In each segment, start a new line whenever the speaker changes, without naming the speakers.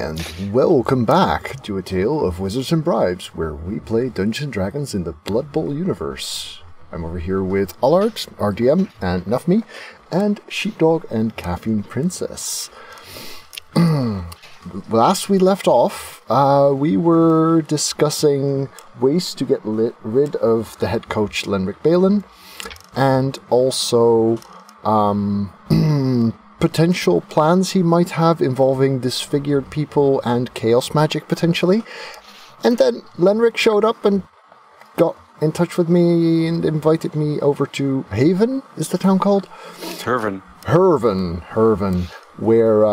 And welcome back to A Tale of Wizards and Bribes, where we play Dungeons & Dragons in the Blood Bowl universe. I'm over here with Allard, RDM, and Nufme, and Sheepdog and Caffeine Princess. Last we left off, we were discussing ways to get rid of the head coach Lenric Balen, and also potential plans he might have involving disfigured people and chaos magic potentially. And then Lenric showed up and got in touch with me and invited me over to Haven, is the town called?
Herven,
where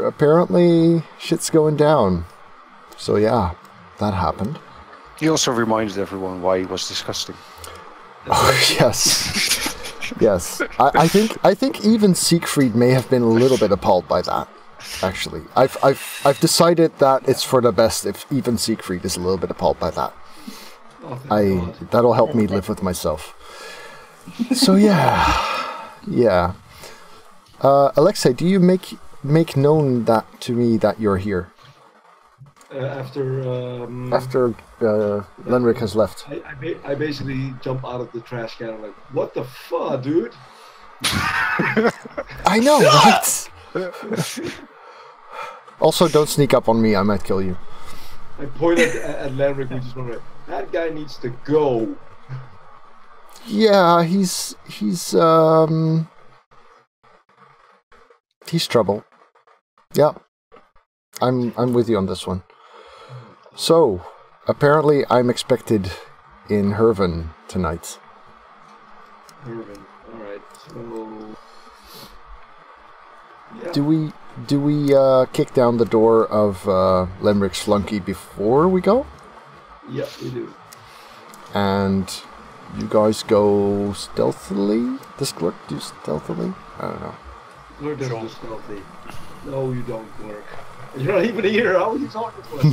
apparently shit's going down. So yeah, that happened.
he also reminded everyone why he was disgusting.
Oh yes. Yes, I think even Siegfried may have been a little bit appalled by that. Actually, I've decided that it's for the best if even Siegfried is a little bit appalled by that. That'll help me live with myself. So yeah. Alexei, do you make known that to me that you're here?
After
Lenric has left.
I basically jump out of the trash can. I'm like, what the fuck, dude?
I know, right? Also, don't sneak up on me. I might kill you.
I pointed at Lenric, we just went, that guy needs to go.
Yeah, he's trouble. Yeah, I'm with you on this one. So, apparently I'm expected in Herven tonight.
Herven, alright, so... Yeah.
Do we kick down the door of Lenric's flunky before we go?
Yeah, we do.
And you guys go stealthily? Does Glurk do stealthily? I don't know.
Glurk doesn't do stealthy. No, you don't, Glurk. You're not even here. How are you talking to us?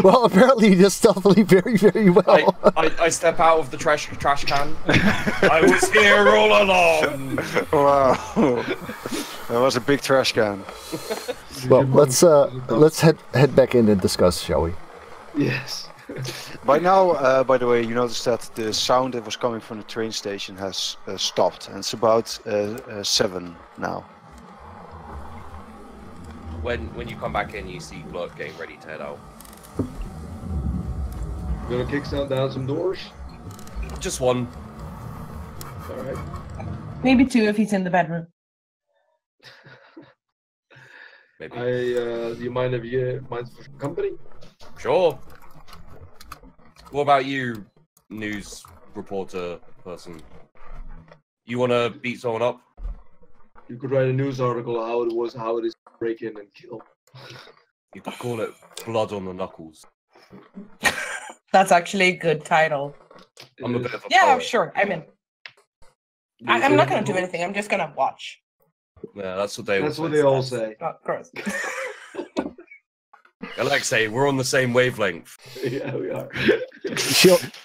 Well, apparently he does stealthily very, very well.
I step out of the trash can. I was here all along.
Wow, that was a big trash can.
Well, let's head back in and discuss, shall we?
Yes.
By now, by the way, you noticed that the sound that was coming from the train station has stopped, and it's about 7 now.
When you come back in, you see Glurk getting ready to head out.
Gonna kick down some doors?
Just one.
Alright.
Maybe 2 if he's in the bedroom.
Maybe.
Do you mind if you mind for company?
Sure. What about you, news reporter person? You wanna beat someone up?
You could write a news article how it is to break in and kill.
You could call it Blood on the Knuckles.
That's actually a good title.
I'm a bit of a
Yeah,
poet.
sure. I'm in. I'm not going to do anything. I'm just going to watch.
Yeah, that's what they
all say.
Of course.
Alexei, we're on the same wavelength.
Yeah, we are.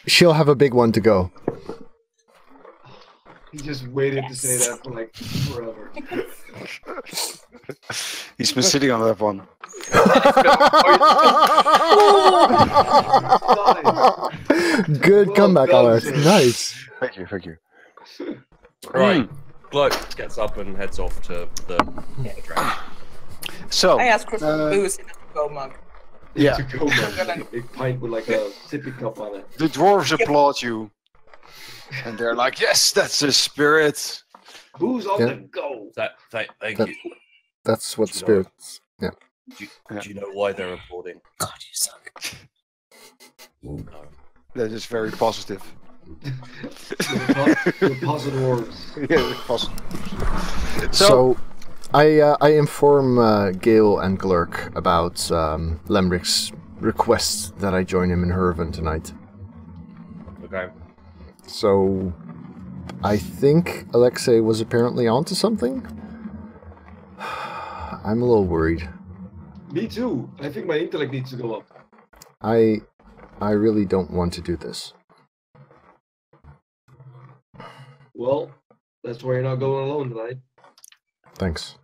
She'll have a big one to go.
He just waited to say that for like forever.
He's been sitting on that one.
Good comeback, Allard. Nice.
Thank you.
Right. Glurk gets up and heads off to the train.
So,
I asked for some booze in a go mug.
yeah,
To go man. A big pint with like a sippy cup on it.
the dwarves applaud you, and they're like, "Yes, that's the spirit."
Who's on the go?
Thank you.
That's what spirits. Yeah.
Do you know why they're applauding?
God, you suck.
No.
That is very positive.
The positive words.
Yeah, positive.
So I inform Gale and Glurk about Lemric's request that I join him in Herven tonight.
Okay.
So I think Alexei was apparently onto something. I'm a little worried.
Me too. I think my intellect needs to go up.
I really don't want to do this.
Well, that's why you're not going alone tonight.
Thanks.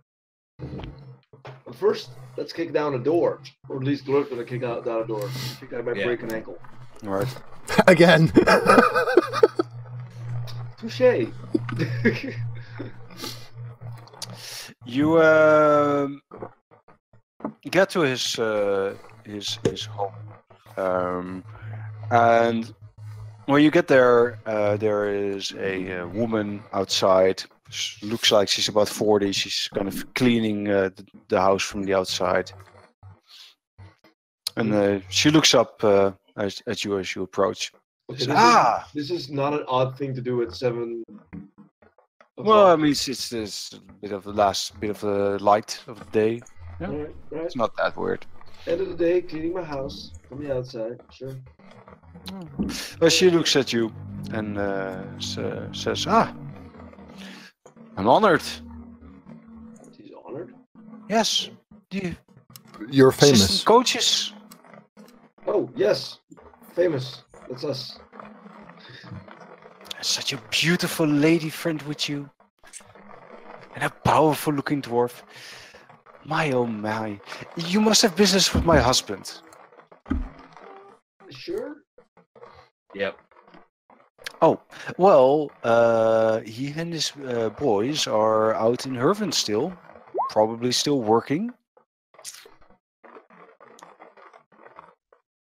But first, let's kick down a door. Or at least Glurk's gonna kick down a door. I think I might break an ankle.
Alright.
Again.
Touché.
You get to his home, and when you get there, there is a woman outside. Looks like she's about 40. She's kind of cleaning the house from the outside, and she looks up at you as you approach.
Okay, this is not an odd thing to do at 7.
Well, I mean, it's this bit of the last bit of the light of the day. Yeah.
Right.
It's not that weird.
End of the day, cleaning my house from the outside. Sure.
Well, she looks at you and says, I'm honored.
He's honored?
Yes.
You're famous.
Assistant coaches.
Oh, yes. Famous. That's us.
Such a beautiful lady friend with you. And a powerful looking dwarf. My oh my. You must have business with my husband.
Sure?
Yep.
Oh, well, he and his boys are out in Herven still. Probably still working.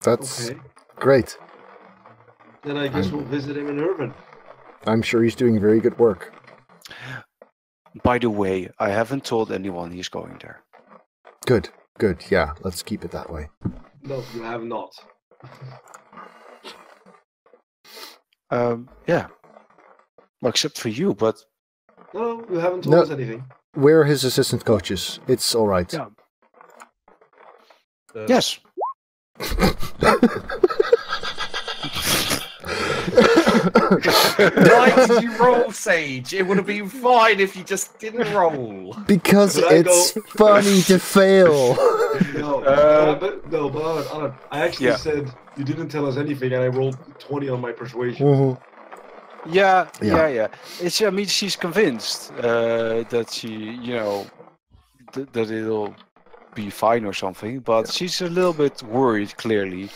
That's
Okay.
great.
Then I guess we'll visit him in Herven.
I'm sure he's doing very good work.
By the way, I haven't told anyone he's going there.
Good. Yeah, let's keep it that way.
No, you have not.
Yeah. Well, except for you, but...
No, you haven't told us anything.
We're his assistant coaches. It's all right.
Yeah. Yes.
Why did you roll, Sage? It would have been fine if you just didn't roll.
Because it's funny to fail.
But Anna, I actually said you didn't tell us anything, and I rolled 20 on my persuasion.
Mm-hmm.
Yeah. It's. I mean, she's convinced that she, that it'll be fine or something, but she's a little bit worried, clearly.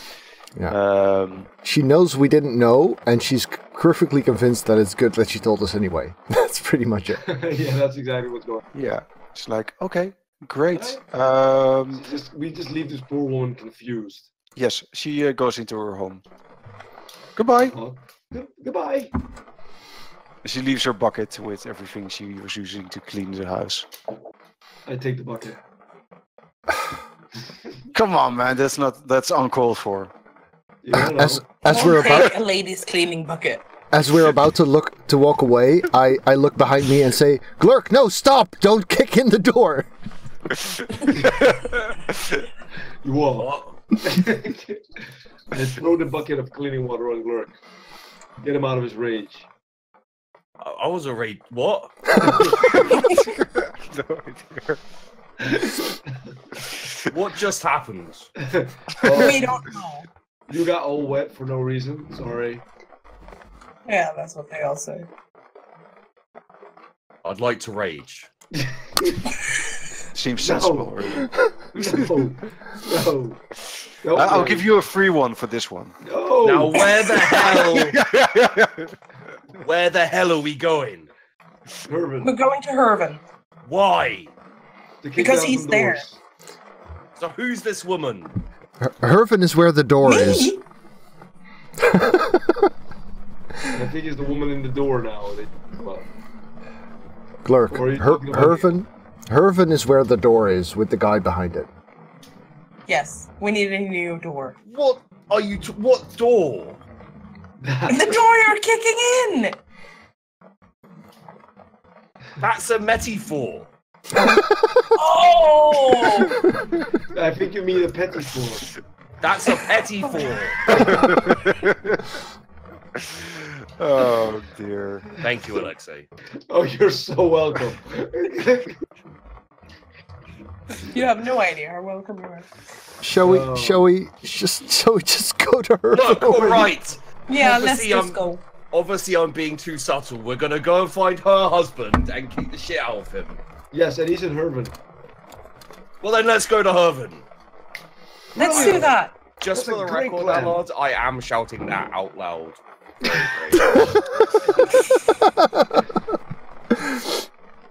Yeah. She knows we didn't know, and she's perfectly convinced that it's good that she told us anyway. That's pretty much it.
Yeah, that's exactly what's going on.
Yeah. It's like, okay, great.
We just leave this poor woman confused.
Yes, she goes into her home. Goodbye.
Goodbye.
She leaves her bucket with everything she was using to clean the house.
I take the bucket.
Come on, man, that's uncalled for.
As we're about
a lady's cleaning bucket.
As we're about to walk away, I look behind me and say, "Glurk, no, stop! Don't kick in the door."
You won't. I throw the bucket of cleaning water on Glurk. Get him out of his rage.
I was already... What?
No idea.
What just happened?
We don't know.
You got all wet for no reason. Sorry.
Yeah, that's what they all say.
I'd like to rage.
Seems sensible. Really.
No.
I'll give you a free one for this one.
No.
Now, where the hell are we going?
Herven.
We're going to Herven.
Why?
Because he's there.
So who's this woman?
Herven is where the door is.
I think he's the woman in the door now.
Glurk, Herven is where the door is, with the guy behind it.
Yes, we need a new door.
What are you? What door?
The door you're kicking in.
That's a metaphor.
Oh!
I think you mean a petty floor.
That's a petty-for.
Oh dear.
Thank you, Alexei.
Oh, you're so welcome.
You have no idea how welcome you are.
Shall we just go to her?
Look, alright.
Yeah, let's just go.
Obviously, I'm being too subtle. We're gonna go and find her husband and kick the shit out of him.
Yes, and he's in Herven.
Well, then let's go to Herven.
Let's do that.
Just
That's
for
a
the
great
record,
plan.
lads, I am shouting that out loud.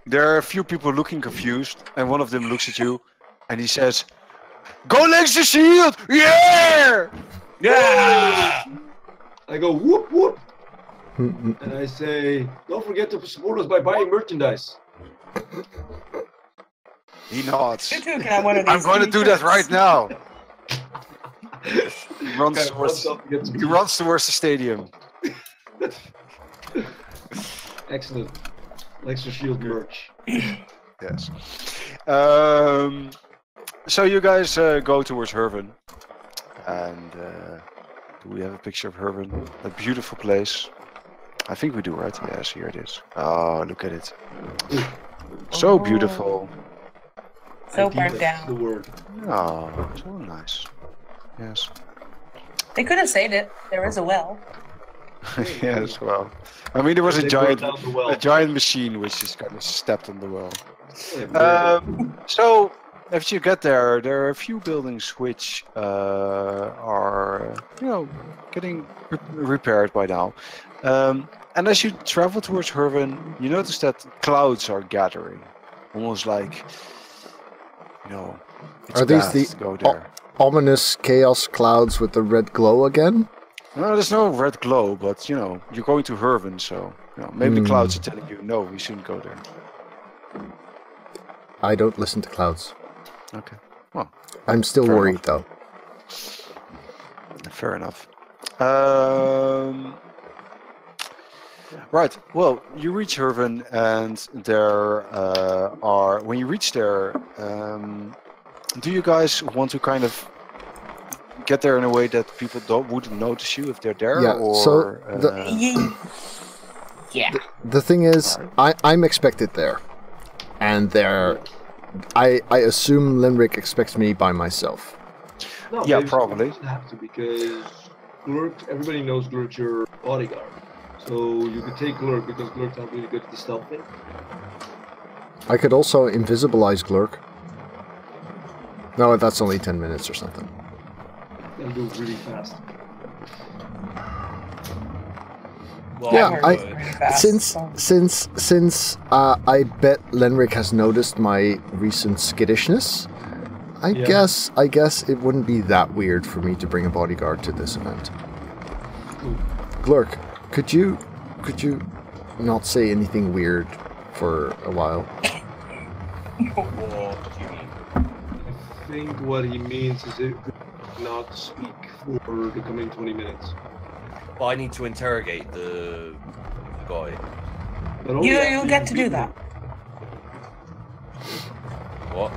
There are a few people looking confused, and one of them looks at you, and he says, "Go next the shield! Yeah!"
Yeah!
I go whoop whoop, and I say, don't forget to support us by buying merchandise.
He nods.
You two can have one of these.
I'm going to do that right now. He runs
Okay,
towards.
runs up to get some
He runs towards the stadium.
Excellent. Extra shield merch.
Yes. So you guys go towards Herven, and do we have a picture of Herven? A beautiful place. I think we do, right? Yes, here it is. Oh, look at it. So beautiful.
So
I think
burnt
that's the
down.
word.
Oh, so nice. Yes.
They could have saved it. There is a well.
Yes. Well, I mean, there was a
They
giant,
burned down the well.
a giant machine which just kind of stepped on the well.
Yeah,
So, if you get there, there are a few buildings which are, getting repaired by now. And as you travel towards Herven, you notice that clouds are gathering, almost like, it's
Are these
bad
the
to go there.
ominous chaos clouds with the red glow again?
No, there's no red glow, but you're going to Herven, so maybe the clouds are telling you, no, we shouldn't go there.
I don't listen to clouds.
Okay, well,
I'm still
Fair
worried though.
fair enough. Right. Well, you reach Herven, and there are. When you reach there, do you guys want to kind of get there in a way that people wouldn't notice you if they're there?
Yeah,
Or,
so
Yeah.
The thing is, I'm expected there, and there, I assume Lenric expects me by myself.
No,
Yeah,
maybe
probably.
You doesn't have to because Glurk, everybody knows Glurk's your bodyguard. So you could take Glurk because Glurk's not really good at the stealth thing.
I could also invisibilize Glurk. No, that's only 10 minutes or something.
They'll do it really fast.
Well,
Yeah,
That works pretty fast,
since I bet Lenric has noticed my recent skittishness, I guess it wouldn't be that weird for me to bring a bodyguard to this event. Glurk, could you not say anything weird for a while?
What do you mean?
I think what he means is it not speak for the coming 20 minutes.
But I need to interrogate the guy.
But only after
You'll get to do
beat
that.
What?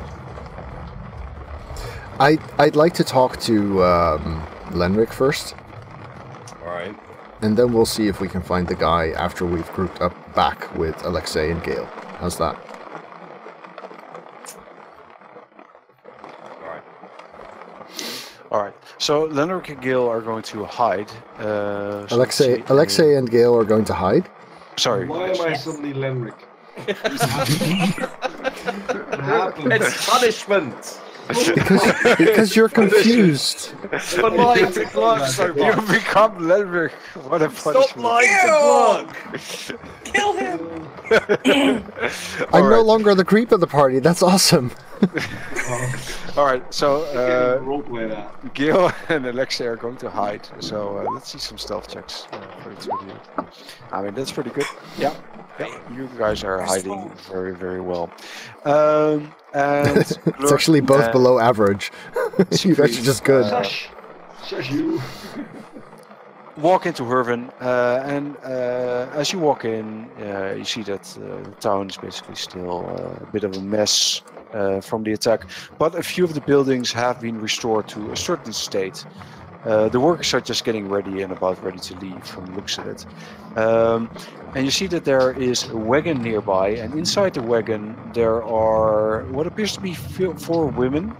I'd like to talk to Lenric first,
Alright.
and then we'll see if we can find the guy after we've grouped up back with Alexei and Gale. How's that?
Alright.
All right. So Lenric and Gale are going to hide. So let's see.
Alexei and Gale are going to hide.
Sorry.
Why am I suddenly Lenric? What happened?
It's punishment!
Because you're confused.
For lying to Glug so
You
much.
become Lenric. What a punishment.
Stop lying to Glug!
Kill him.
I'm no longer the creep of the party. That's awesome.
All right. So
Roleplay that.
Gale and Alexei are going to hide. So let's see some stealth checks for the two of you. I mean, that's pretty good. Yeah. You guys are hiding very, very well. And
It's actually both below average. You guys are just good.
Shush! Shush you!
walk into Herven, and as you walk in, you see that the town is basically still a bit of a mess from the attack, but a few of the buildings have been restored to a certain state. The workers are just getting ready and about ready to leave from the looks of it. And you see that there is a wagon nearby, and inside the wagon there are what appears to be 4 women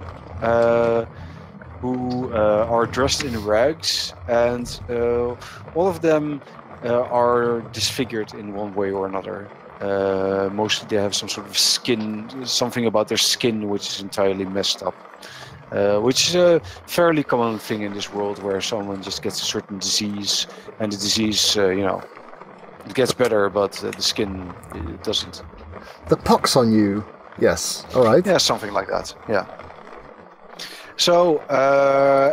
who are dressed in rags, and all of them are disfigured in one way or another. Mostly they have some sort of something about their skin which is entirely messed up. Which is a fairly common thing in this world, where someone just gets a certain disease, and the disease, it gets better, but the skin it doesn't.
The pox on you. Yes. All right.
Yeah, something like that. Yeah. So,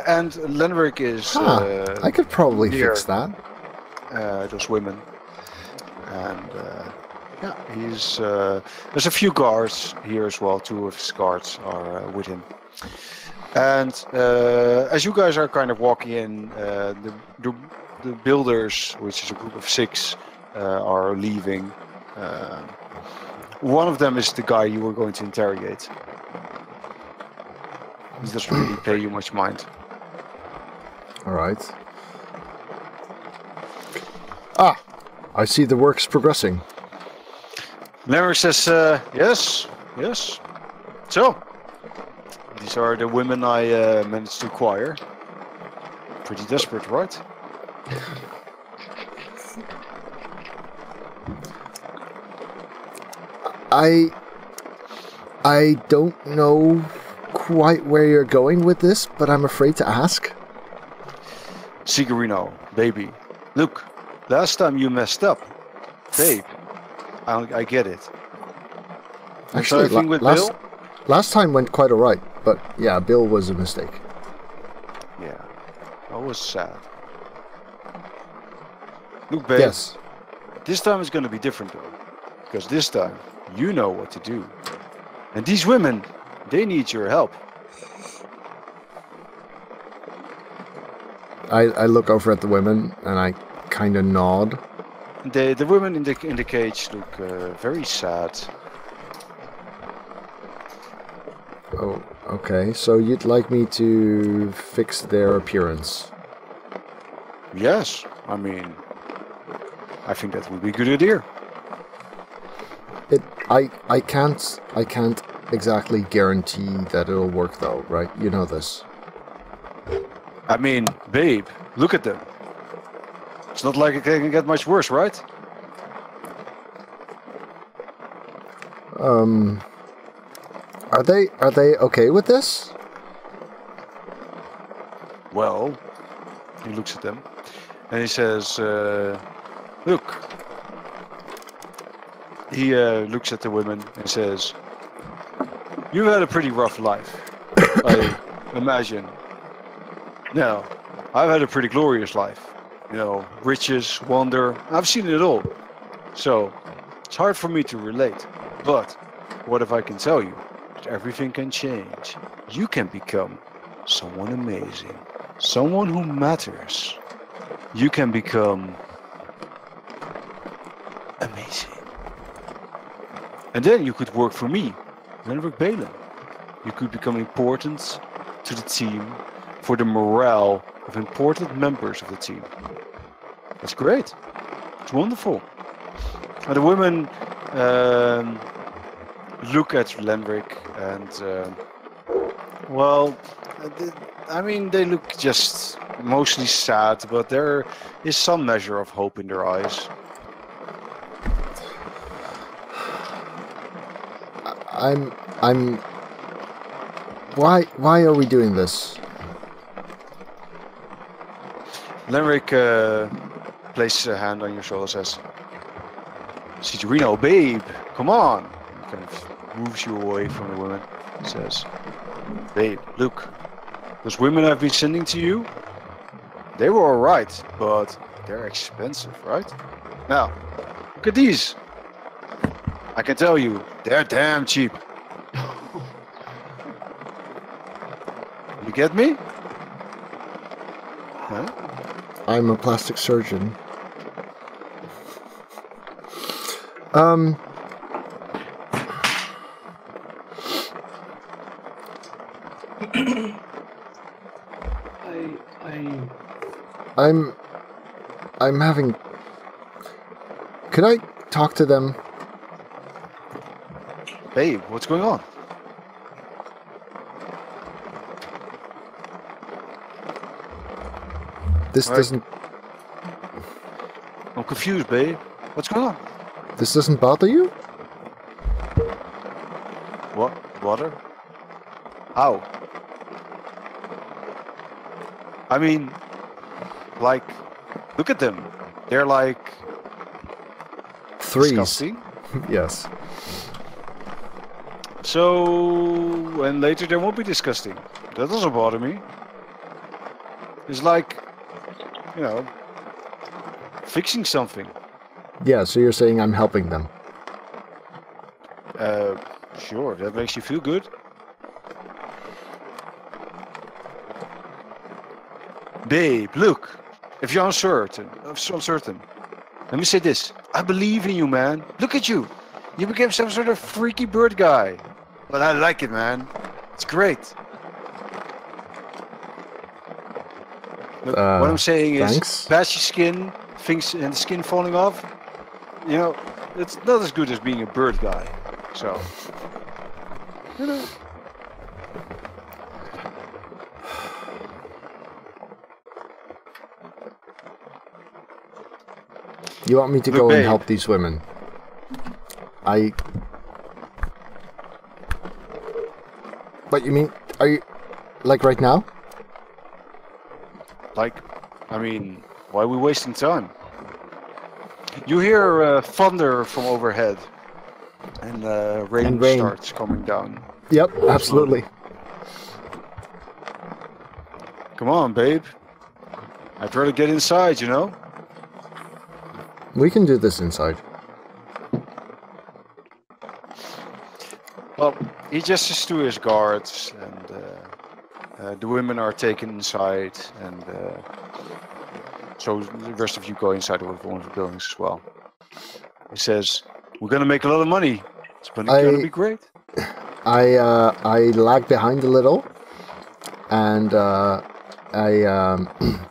and Lenric is.
I could probably
near,
fix that.
those women, and yeah, he's. There's a few guards here as well. 2 of his guards are with him. And as you guys are kind of walking in, the builders, which is a group of 6, are leaving. One of them is the guy you were going to interrogate. He doesn't really pay you much mind.
All right. Ah, I see the work's progressing.
Lenric says, yes. So, these are the women I managed to acquire. Pretty desperate, right?
I don't know quite where you're going with this, but I'm afraid to ask.
Sigurino, baby. Look, last time you messed up. Babe, I get it.
Actually,
with Bill?
Last time went quite alright, but yeah, Bill was a mistake.
Yeah, that was sad. Look, babe.
Yes.
This time is going to be different, though. Because this time, you know what to do. And these women, they need your help.
I look over at the women and I kind of nod.
The women in the cage look very sad.
Oh, okay. So you'd like me to fix their appearance?
Yes, I mean, I think that would be a good idea.
I can't exactly guarantee that it'll work though, right? You know this.
I mean, babe, look at them. It's not like it can get much worse, right?
Are they okay with this?
Well, he looks at them and he says, look. He looks at the women and says, you've had a pretty rough life, I imagine. Now, I've had a pretty glorious life. You know, riches, wonder, I've seen it all. So, it's hard for me to relate. But, what if I can tell you that everything can change? You can become someone amazing. Someone who matters. You can become amazing. And then you could work for me, Lenric Balen. You could become important to the team for the morale of important members of the team. That's great. It's wonderful. And the women look at Lenric and, well, I mean, they look just mostly sad, but there is some measure of hope in their eyes.
Why are we doing this?
Lenric places a hand on your shoulder and says, Sigurino, babe, come on. He kind of moves you away from the women. He says, babe, look, those women I've been sending to you, they were alright, but they're expensive, right? Now, look at these. I can tell you, they're damn cheap. You get me? Huh?
I'm a plastic surgeon. I'm having... Could I talk to them?
Babe, what's going on?
This doesn't...
I'm confused, babe. What's going on?
This doesn't bother you?
What? Water? How? I mean, like, look at them. They're like
Threes.
disgusting.
Yes.
So, and later they won't be disgusting. That doesn't bother me. It's like, you know, fixing something.
Yeah, so you're saying I'm helping them.
Sure, that makes you feel good. Babe, look. If you're uncertain, let me say this. I believe in you, man. Look at you. You became some sort of freaky bird guy. But I like it, man. It's great. Look, what I'm saying is,
thanks.
patchy skin, things and the skin falling off. You know, it's not as good as being a bird guy. So, you know.
You want me to
Look,
go
babe.
and help these women? What you mean? Are you like right now?
Like, I mean, why are we wasting time? You hear thunder from overhead, and rain starts coming down.
Yep, absolutely.
Come on, babe. I'd rather get inside, you know?
We can do this inside.
Well, he gestures to his guards, and the women are taken inside, and so the rest of you go inside of one of the buildings as well. He says, "We're gonna make a lot of money. It's gonna be great."
I lag behind a little, and I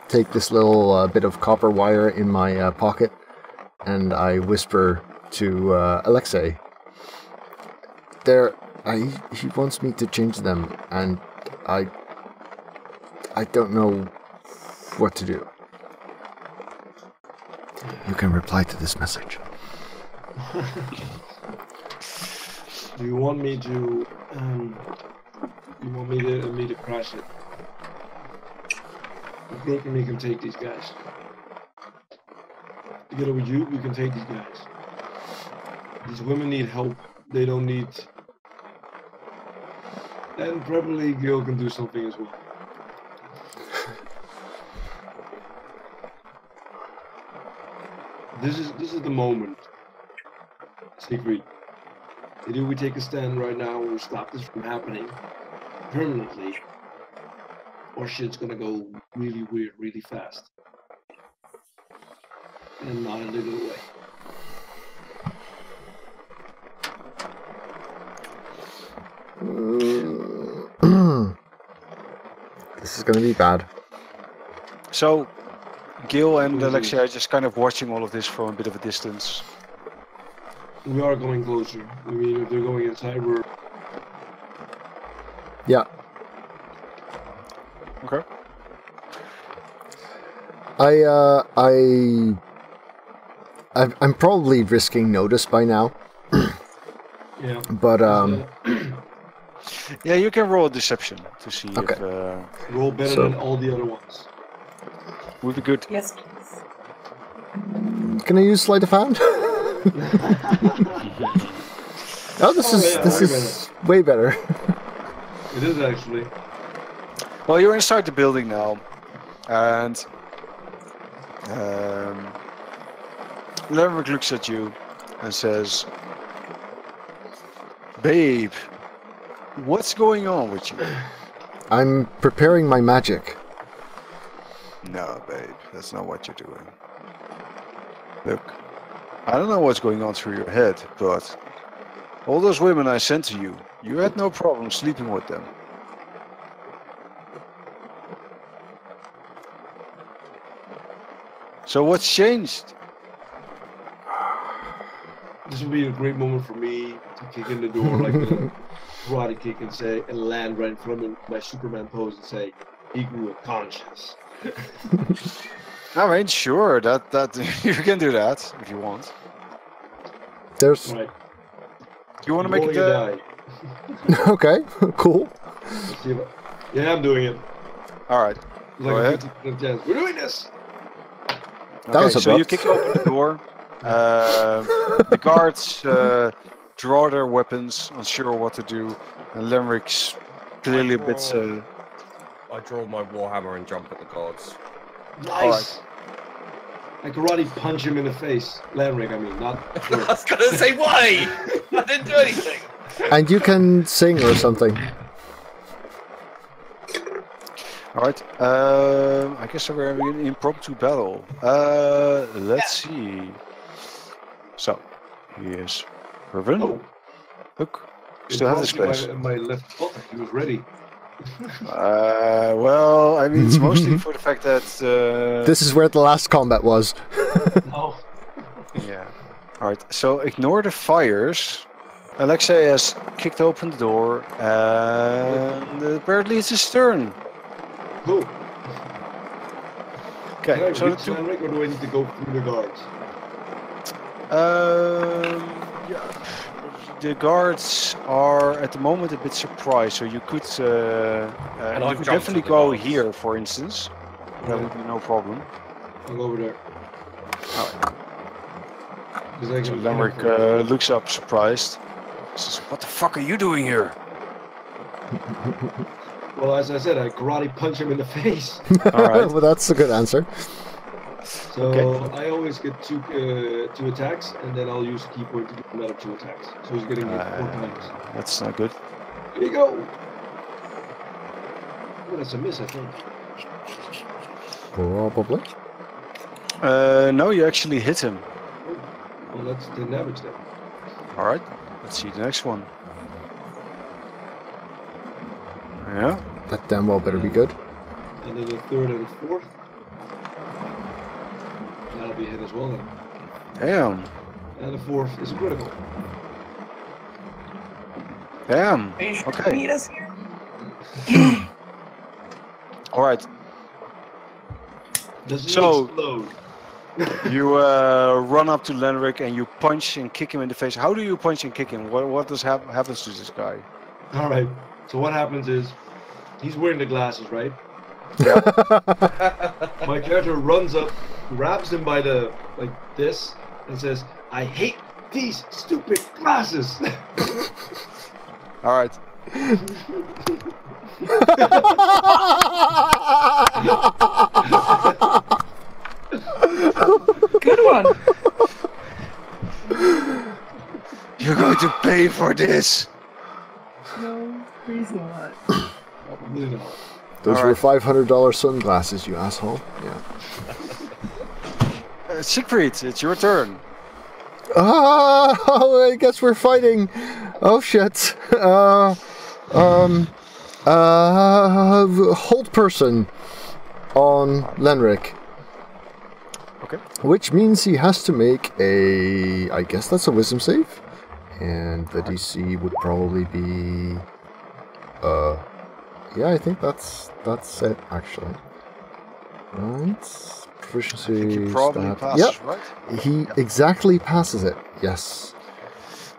take this little bit of copper wire in my pocket, and I whisper to Alexei. He wants me to change them, and I don't know what to do. You can reply to this message.
Do you want me to? You want me to crash it? Brooke and me can take these guys. Together with you, we can take these guys. These women need help. They don't need. And probably Gil can do something as well. This is the moment. Siegfried. Either we take a stand right now and we stop this from happening permanently, or shit's gonna go really weird, really fast. And not in a good way.
This is going to be bad.
So, Gil and Alexia are just kind of watching all of this from a bit of a distance.
We are going closer. I mean, if they're going inside, we're...
Yeah.
Okay.
I'm probably risking notice by now.
Yeah.
But
Yeah, you can roll a deception to see
Okay.
if
roll better than all the other ones.
would be good.
Yes, please.
can I use sleight of hand? Oh, this is way better.
It is actually.
Well, you're inside the building now, and Lenric looks at you and says, "Babe, what's going on with you?"
I'm preparing my magic.
No, babe, that's not what you're doing. Look, I don't know what's going on through your head, but all those women I sent to you, you had no problem sleeping with them. So what's changed?
This would be a great moment for me to kick in the door like a karate kick and say, and land right in front of my Superman pose and say, "He grew a conscience."
I mean, sure, that you can do that if you want.
There's
Right.
Do you want to make it?
die.
okay, cool.
Let's see if yeah, I'm doing it.
All right.
It's
Go
like
ahead.
a 50% chance. We're doing this.
That
Okay,
was
so you
abrupt.
kick open the door. The guards draw their weapons, unsure what to do, and Lenric's clearly a bit.
I draw my warhammer and jump at the guards.
Nice. I karate punch him in the face. Lenric, I mean, not.
I was gonna say why? I didn't do anything.
And you can sing or something.
All right. I guess we're having an impromptu battle. Let's see. So, here's Irvin.
Oh,
Look, still have this place.
My left foot. He was ready.
Well, I mean, it's mostly for the fact that.
This is where the last combat was.
No.
Yeah. All right. So ignore the fires. Alexei has kicked open the door, and apparently it's his turn.
Cool. Can I
Okay. So the
reach
two.
Lenric, or do I need to go through the guards?
Yeah. The guards are at the moment a bit surprised, so you could.
And
You
I've
could
jumped
definitely
to the
go
guards.
here, for instance. That would be no problem.
I'll go over there.
All right.
Because I
So
can
Lenric looks up surprised. Says, "What the fuck are you doing here?"
Well, as I said, I karate punch him in the face.
All right.
Well, that's a good answer.
So
Okay.
I always get two attacks, and then I'll use a key point to get another 2 attacks. So he's getting 4 times.
That's not good.
Here you go. Oh, that's a miss, I think.
Probably.
No, you actually hit him.
Oh, well, that's 10 damage then.
All right. Let's see the next one. Yeah.
That damn well better be good.
And then the 3rd and 4th. That'll be a hit as well then.
Damn.
And the 4th is a critical.
Damn.
Are you sure
Okay.
you need us here?
All right.
Does it
So-
explode?
You run up to Lenric and you punch and kick him in the face. How do you punch and kick him? What does happens to this guy?
All right. So what happens is, he's wearing the glasses, right? My character runs up, grabs him by the, like this, and says, "I hate these stupid glasses."
All right.
Good one.
You're going to pay for this.
No, please not.
Probably not.
Those
All
were
right.
$500 sunglasses, you asshole. Yeah.
Siegfried, it's your turn.
Oh, I guess we're fighting. Oh shit. Hold person on Lenric.
Okay.
Which means he has to make a, I guess that's a wisdom save. And the DC would probably be, yeah, I think that's it actually. Right. Proficiency.
I think you probably
stat.
pass,
Yep.
right?
He exactly passes it. Yes.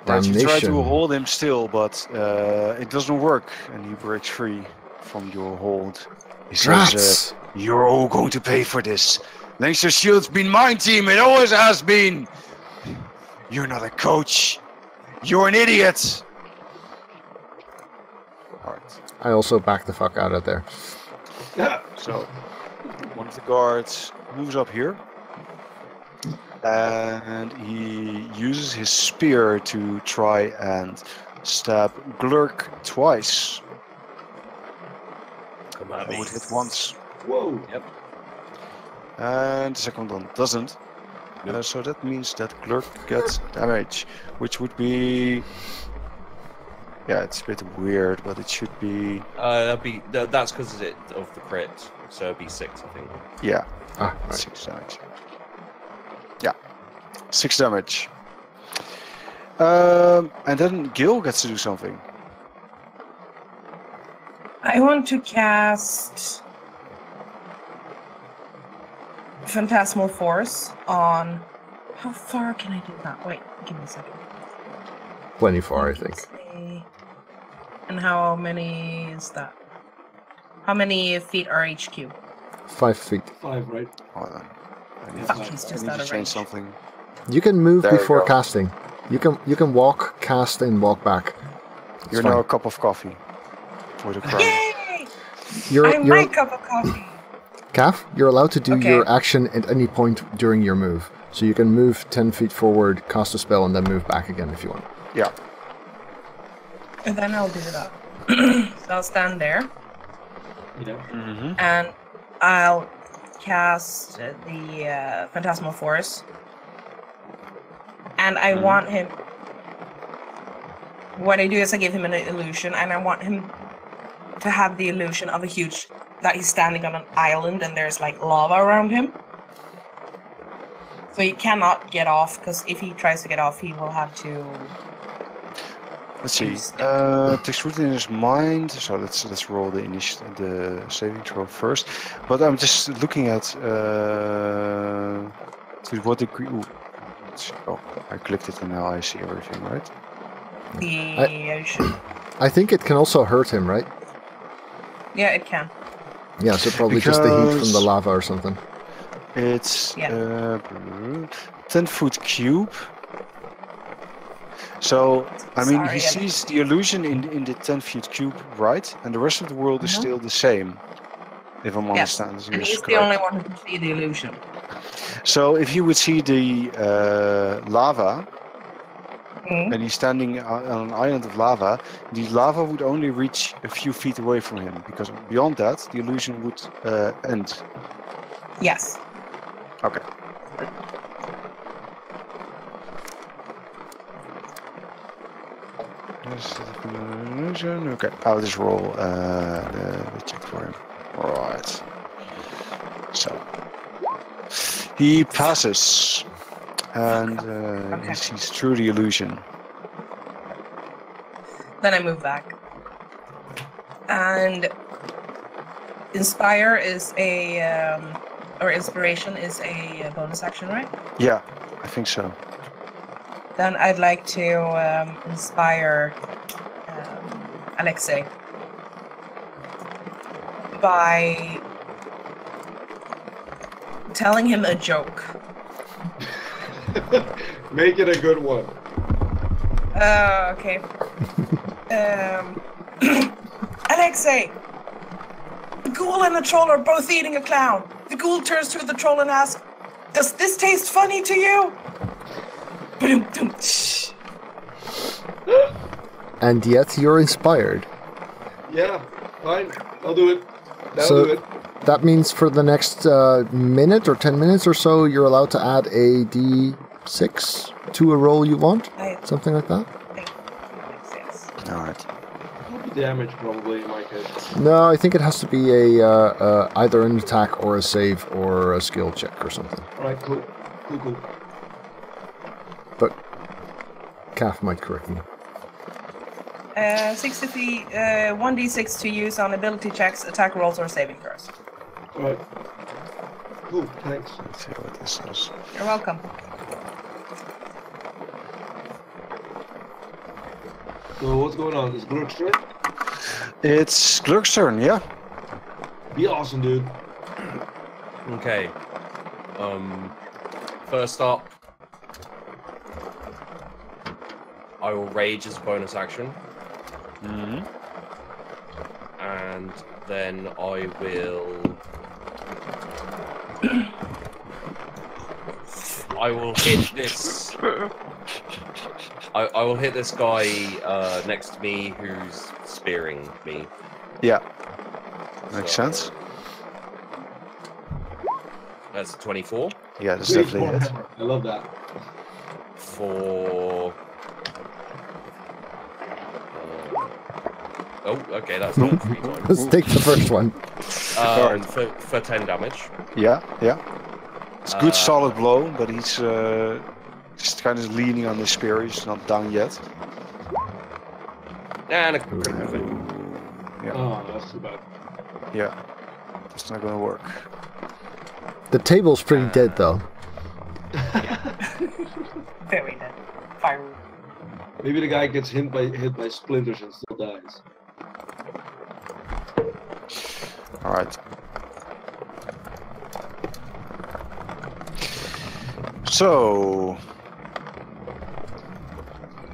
Right, you try to
Damnation.
hold him still, but it doesn't work, and he breaks free from your hold. He says,
Rats!
"You're all going to pay for this. Leinster Shield's been my team. It always has been. You're not a coach. You're an idiot." All right.
I also back the fuck out of there.
So one of the guards moves up here, and he uses his spear to try and stab Glurk twice.
Come at
I
me.
would hit once,
Whoa.
and the second one doesn't. So that means that Glurk gets damage, which would be... Yeah, it's a bit weird, but it should be...
That's because of the crit. So it'd be 6, I think.
Yeah,
Ah, right.
6 damage. Yeah, 6 damage. And then Gil gets to do something.
I want to cast Phantasmal Force on. How far can I do that? Wait, give me a second.
plenty far, I think.
And how many is that? How many feet are each cube?
5 feet.
5, right?
Hold on.
Fuck,
Five.
he's
I
just
need
out
to
of
change
range.
something.
You can move
There you
before
go.
casting. You can walk, cast, and walk back. It's
You're
fine.
now a cup of coffee. For the crown.
Yay!
You're
I'm my cup of coffee.
Caff, you're allowed to do
Okay.
your action at any point during your move. So you can move 10 feet forward, cast a spell, and then move back again if you want.
Yeah.
And then I'll do that. So I'll stand there,
Yeah.
Mm-hmm.
and I'll cast the Phantasmal Force. And I want him... What I do is I give him an illusion, and I want him to have the illusion of a huge... that he's standing on an island, and there's, like, lava around him. So he cannot get off, because if he tries to get off, he will have to...
Let's see. Takes root in his mind. So let's roll the saving throw first. But I'm just looking at to what degree. Ooh, let's see. Oh, I clicked it and now I see everything, right?
The ocean.
I think it can also hurt him, right?
Yeah, it can.
Yeah, so probably just the heat from the
Because-
lava or something.
It's
Yeah.
10-foot cube. So I mean, he
Sorry,
sees the illusion in the 10-foot cube, right? And the rest of the world is still the same. If I'm
Yes,
understanding
and
this
he's the
correct.
only one who can see the illusion.
So if you would see the lava,
Mhm.
and he's standing on an island of lava, the lava would only reach a few feet away from him, because beyond that, the illusion would end.
Yes.
Okay. Yes, illusion. Okay, I'll just roll the check for him. Alright. So he passes, and he sees through the illusion.
Then I move back. And Inspire is a, or Inspiration is a bonus action, right?
Yeah, I think so.
Then I'd like to inspire Alexei by telling him a joke.
Make it a good one.
Okay. Alexei! The ghoul and the troll are both eating a clown. The ghoul turns to the troll and asks, "Does this taste funny to you?"
And yet you're inspired.
Yeah, fine. I'll do it. That'll
So-
do it.
That means for the next minute or 10 minutes or so, you're allowed to add a d6 to a roll you want?
I
Something like that?
think yes.
Alright.
Damage probably in my case.
No, I think it has to be a either an attack or a save or a skill check or something.
Alright, cool. Cool.
But Caff might correct me.
60 feet, 1d6 to use on ability checks, attack rolls, or saving throws.
Alright. Cool, thanks.
Let's see what this is.
You're welcome.
So what's going on? Is Glurk's turn?
It's Glurk's turn, yeah?
Be awesome, dude.
Okay. First up, I will rage as a bonus action,
Mm-hmm.
and then I will. I will hit this. I will hit this guy next to me who's spearing me.
Yeah. Makes
So,
sense.
That's 24
Yeah, that's
Big
definitely it.
hammer. I love that.
for. Oh, okay, that's not 3 times.
Let's take the first one.
For 10 damage.
Yeah, yeah. It's a good
Uh,
solid blow, but he's just kind of leaning on the spear. He's not down yet.
And a critical hit.
Yeah,
Oh, that's too bad.
yeah. That's not gonna work.
The table's pretty dead though.
Very dead. Fire.
Maybe the guy gets hit by splinters and still dies.
All right. So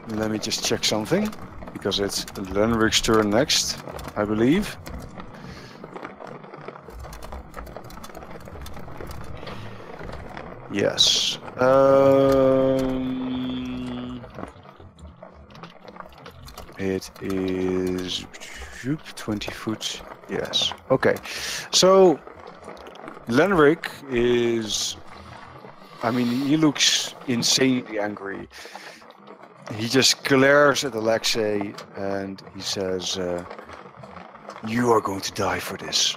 let me just check something because it's Lenric's turn next, I believe. Yes. It is 20 foot. Yes. Okay. So Lenric is. I mean, he looks insanely angry. He just glares at Alexei and he says, "You are going to die for this.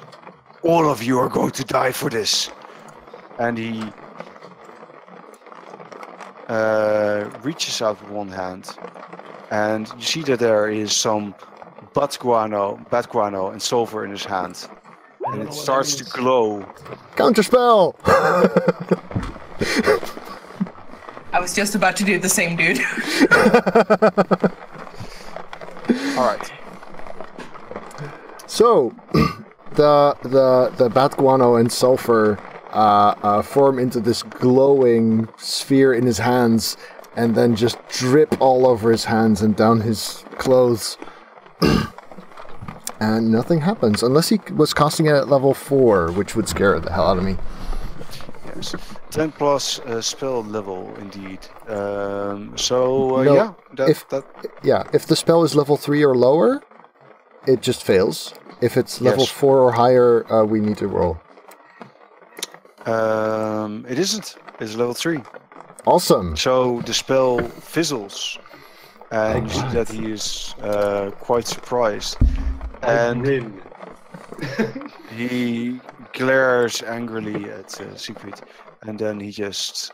All of you are going to die for this." And he reaches out with one hand, and you see that there is some bat guano and sulfur in his hand, and it starts to glow.
Counterspell!
I was just about to do the same, dude.
All right.
So, the bat guano and sulfur form into this glowing sphere in his hands, and then just drip all over his hands and down his clothes. And nothing happens, unless he was casting it at level 4, which would scare the hell out of me.
Yes. 10 plus spell level, indeed.
No,
Yeah,
if the spell is level 3 or lower, it just fails. If it's level 4 or higher, we need to roll.
It isn't. It's level 3.
Awesome.
So the spell fizzles, and you see that he is quite surprised. And he glares angrily at Siegfried, and then he just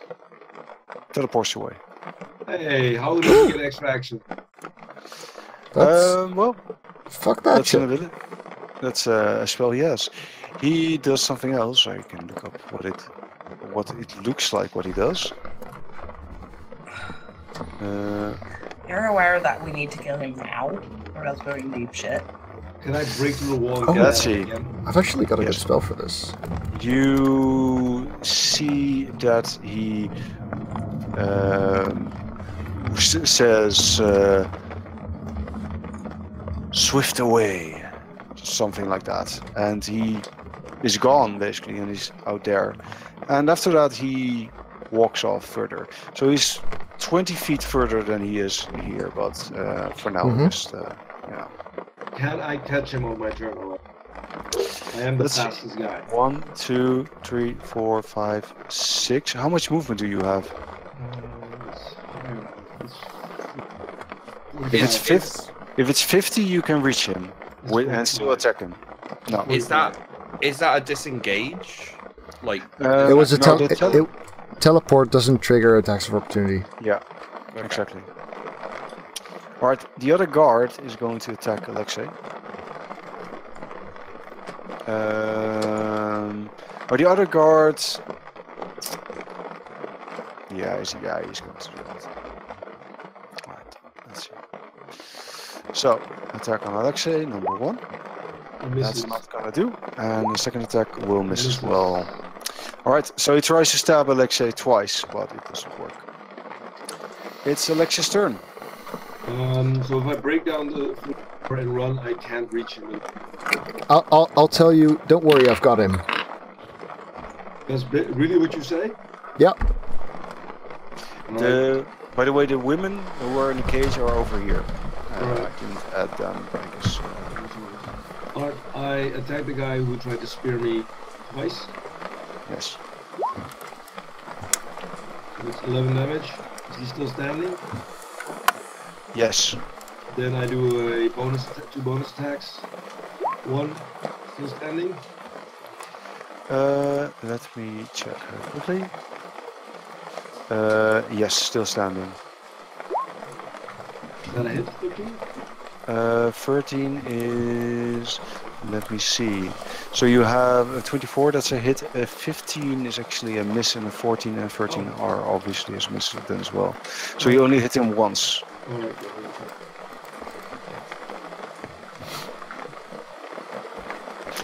teleports away.
Hey, how do you get extra action?
Well, fuck that
That's
shit.
an ability. That's a spell he has. He does something else. I can look up what it looks like. What he does.
You're aware that we need to kill him now, or else we're in deep shit.
Can I break through the wall?
Oh,
and
let's
get
see.
out again?
I've actually got a good
Yes.
spell for this.
You see that he says "swift away," something like that, and he is gone basically, and he's out there. And after that, he walks off further. So he's 20 feet further than he is here, but for now, just
Can I catch him on my turn? I am the
Let's see.
fastest guy.
1, 2, 3, 4, 5, 6. How much movement do you have? If it's 50, you can reach him and still attack him. No.
Is that a disengage? Like
It was a
no,
teleport doesn't trigger attacks of opportunity.
Yeah, exactly. All right, the other guard is going to attack Alexei. Or the other guard. He's going to do that. All right, let's see. So, attack on Alexei, number 1. That's not gonna do. And the second attack will miss as well. Alright, so he tries to stab Alexei twice, but it doesn't work. It's Alexei's turn.
So if I break down the floor and run, I can't reach him.
I'll tell you. Don't worry, I've got him.
That's really what you say?
Yep.
By the way, the women who are in the cage are over here.
Alright.
I didn't add them because.
Alright, I attacked the guy who tried to spear me twice.
Yes.
That's 11 damage. Is he still standing?
Yes.
Then I do a two bonus attacks. 1 still standing.
Let me check quickly. Yes, still standing.
Is that a hit? 13?
13 is. Let me see. So you have a 24, that's a hit. A 15 is actually a miss, and a 14 and 13 are obviously as misses then as well. So you only hit him once.
Alright.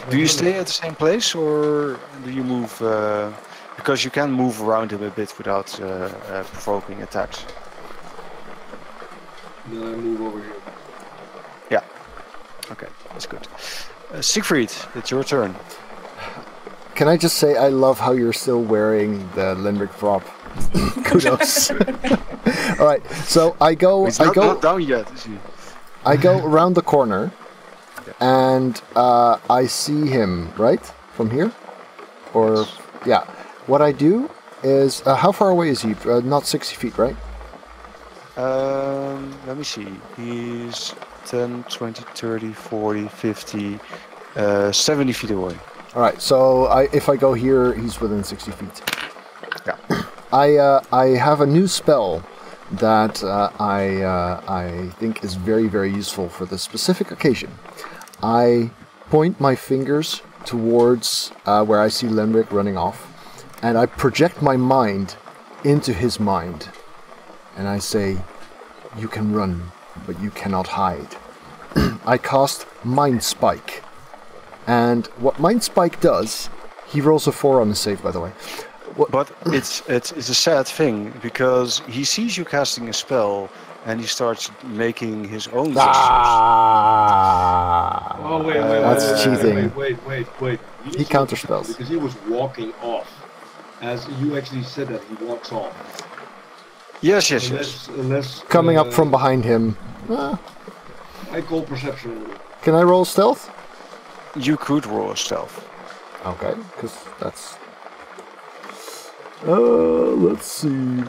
Do you stay at the same place, or do you move? Because you can move around him a bit without provoking attacks.
Then I move over here.
Okay, that's good. Siegfried, it's your turn.
Can I just say I love how you're still wearing the Lenric prop. Kudos. All right, so I go.
He's not down yet, is he?
I go around the corner, and I see him right from here, or yeah. What I do is, how far away is he? Not 60 feet, right?
Let me see. He's 10, 20, 30, 40, 50, 70 feet away.
All right. So if I go here, he's within 60 feet.
Yeah.
I have a new spell that I think is very, very useful for this specific occasion. I point my fingers towards where I see Lenric running off, and I project my mind into his mind. And I say, you can run, but you cannot hide. I cast Mind Spike. And what Mind Spike does, he rolls a 4 on the save, by the way.
But it's a sad thing, because he sees you casting a spell, and he starts making his own gestures.
Ah!
Oh, wait.
That's cheating.
Wait.
He counterspells.
Because he was walking off. As you actually said that, he walks off.
Yes.
Unless
Coming up from behind him.
I call perception.
Can I roll stealth?
You could roll a stealth.
Okay, because that's... let's see,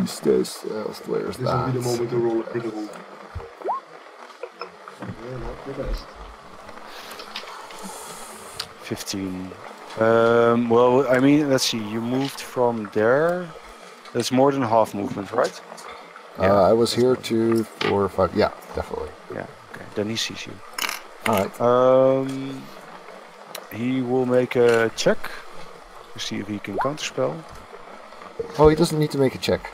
stealth, where's
This will be the
that?
moment to roll a critical. Yeah, not the best.
15. Well, I mean, let's see. You moved from there. That's more than half movement, right?
I was here 2, 4, 5. Yeah, definitely.
Yeah. Okay. Then he sees you.
All right.
He will make a check to see if he can counterspell.
Oh, he doesn't need to make a check.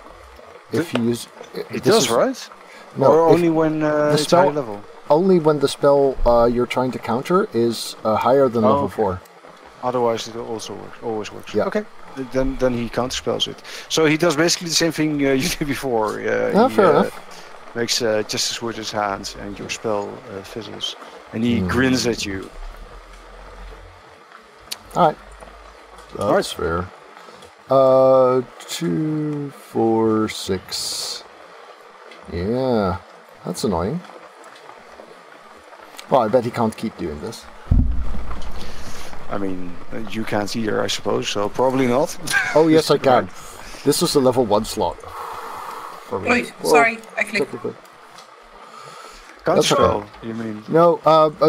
If he use...
He does, right?
No,
or
if
only when it's
spell-
high level.
Only when the spell you're trying to counter is higher than level 4.
Otherwise, it also always works.
Yeah.
Okay. Then he counterspells it. So he does basically the same thing you did before.
Fair
he
enough.
makes gestures with his hands, and your spell fizzles. And he grins at you.
All right. That's fair. 2, 4, 6. Yeah, that's annoying. Well, I bet he can't keep doing this.
I mean, you can't either, I suppose, so probably not.
Oh, yes, I can. This is a level 1 slot. For me.
Wait,
Well,
sorry, I clicked.
technically.
Counterspell, you mean?
No,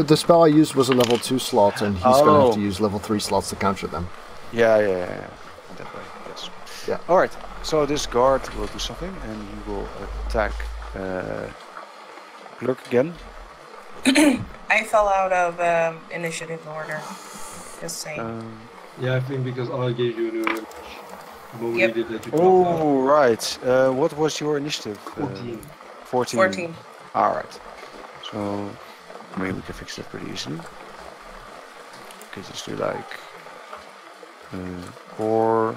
the spell I used was a level 2 slot, and he's going to have to
Oh.
use level 3 slots to counter them.
Yeah. That way, yes.
Yeah.
Alright, so this guard will do something, and he will attack Glurk again.
I fell out of initiative order. Just saying.
Yeah, I think because I gave you a new image. The moment
Yep.
you did that, you dropped out.
Oh, right. What was your initiative?
14.
14.
14.
Alright. So, I mean, we can fix that pretty easily. Okay, just do like 4.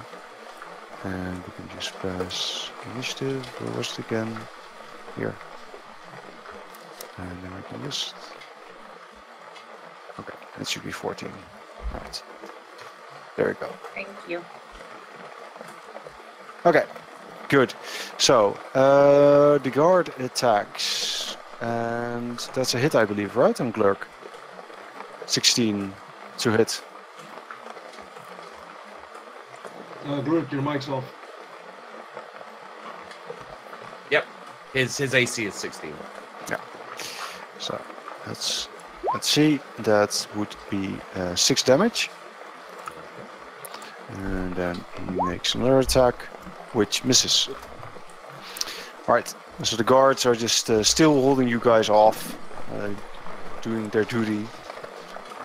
And we can just press initiative. Where was it again? Here. And then we can just... Okay, that should be 14. Right. There we go.
Thank you.
Okay, good. So, the guard attacks, and that's a hit, I believe, right, on Glurk? 16 to hit.
Glurk, your mic's off.
Yep. His AC is 16.
So, let's see, that would be 6 damage. And then he makes another attack, which misses. Alright, so the guards are just still holding you guys off, doing their duty.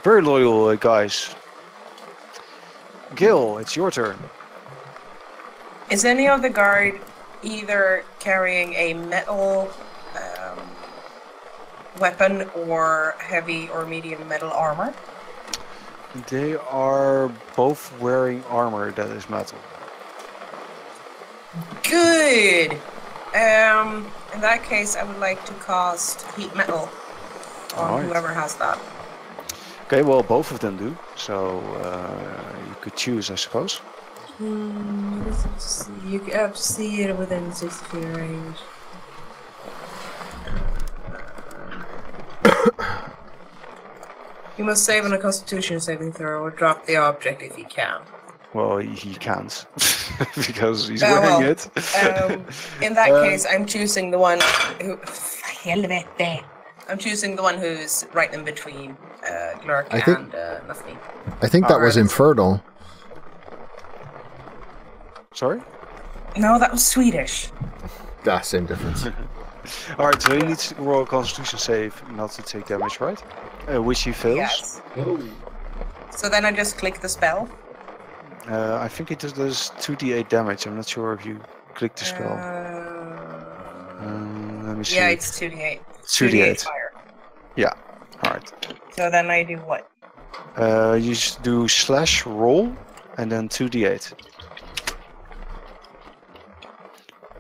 Very loyal guys. Gil, it's your turn.
Is any of the guard either carrying a metal weapon or heavy or medium metal armor?
They are both wearing armor that is metal.
Good! In that case, I would like to cast heat metal on
Alright.
whoever has that.
Okay, well, both of them do. So you could choose, I suppose.
You have to see it within 60 feet range. You must save on a Constitution saving throw or drop the object if you can.
Well, he can't because he's
Oh,
wearing
well.
it.
In that case, I'm choosing the one who. Helvete. I'm choosing the one who's right in between Glurk and Nafni.
I think that was
Alright.
Infernal.
Sorry?
No, that was Swedish.
Ah, same difference.
Alright, so he needs to roll a Constitution save not to take damage, right? Which he fails.
Yes.
Oh,
So then I just click the spell.
I think it does 2d8 damage. I'm not sure if you click the spell. Let me see.
Yeah, it's 2d8.
2d8.
fire.
Yeah. Alright.
So then I do what?
You just do slash roll and then 2d8.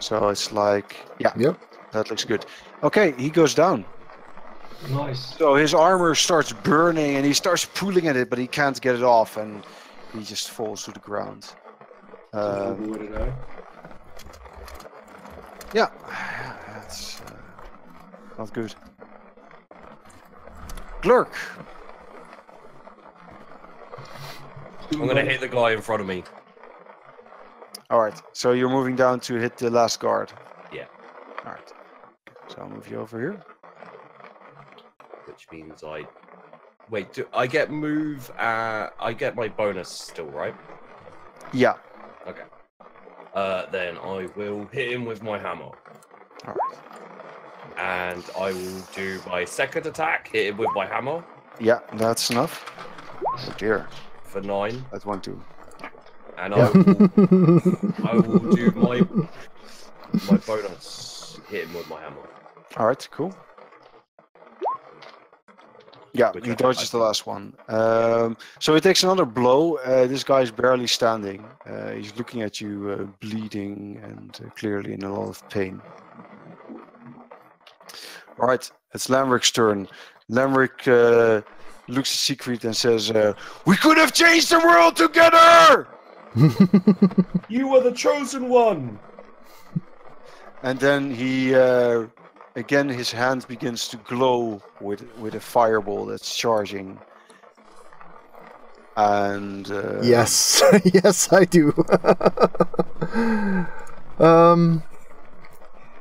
So it's like, yeah,
Yep.
that looks good. Okay, he goes down.
nice.
So his armor starts burning and he starts pulling at it, but he can't get it off and he just falls to the ground.
Where did I?
Yeah, that's not good. Glurk.
I'm gonna hit the guy in front of me.
Alright, so you're moving down to hit the last guard.
Yeah.
Alright. So I'll move you over here.
Which means wait, do I get move? I get my bonus still, right?
Yeah.
Okay. Then I will hit him with my hammer,
Alright.
and I will do my second attack. Hit him with my hammer
Yeah, that's enough. Oh dear.
for 9,
That won't do.
and
Yeah.
I will do my bonus. Hit him with my hammer.
Alright, cool. Yeah,
Which
he
I
dodges the
think-
last one. So he takes another blow. This guy's barely standing. He's looking at you, bleeding and clearly in a lot of pain. Alright, it's Lenric's turn. Lenric looks at Siegfried and says, "We could have changed the world together!"
You were the chosen one.
And then he, again, his hand begins to glow with a fireball that's charging. And
Yes, yes, I do.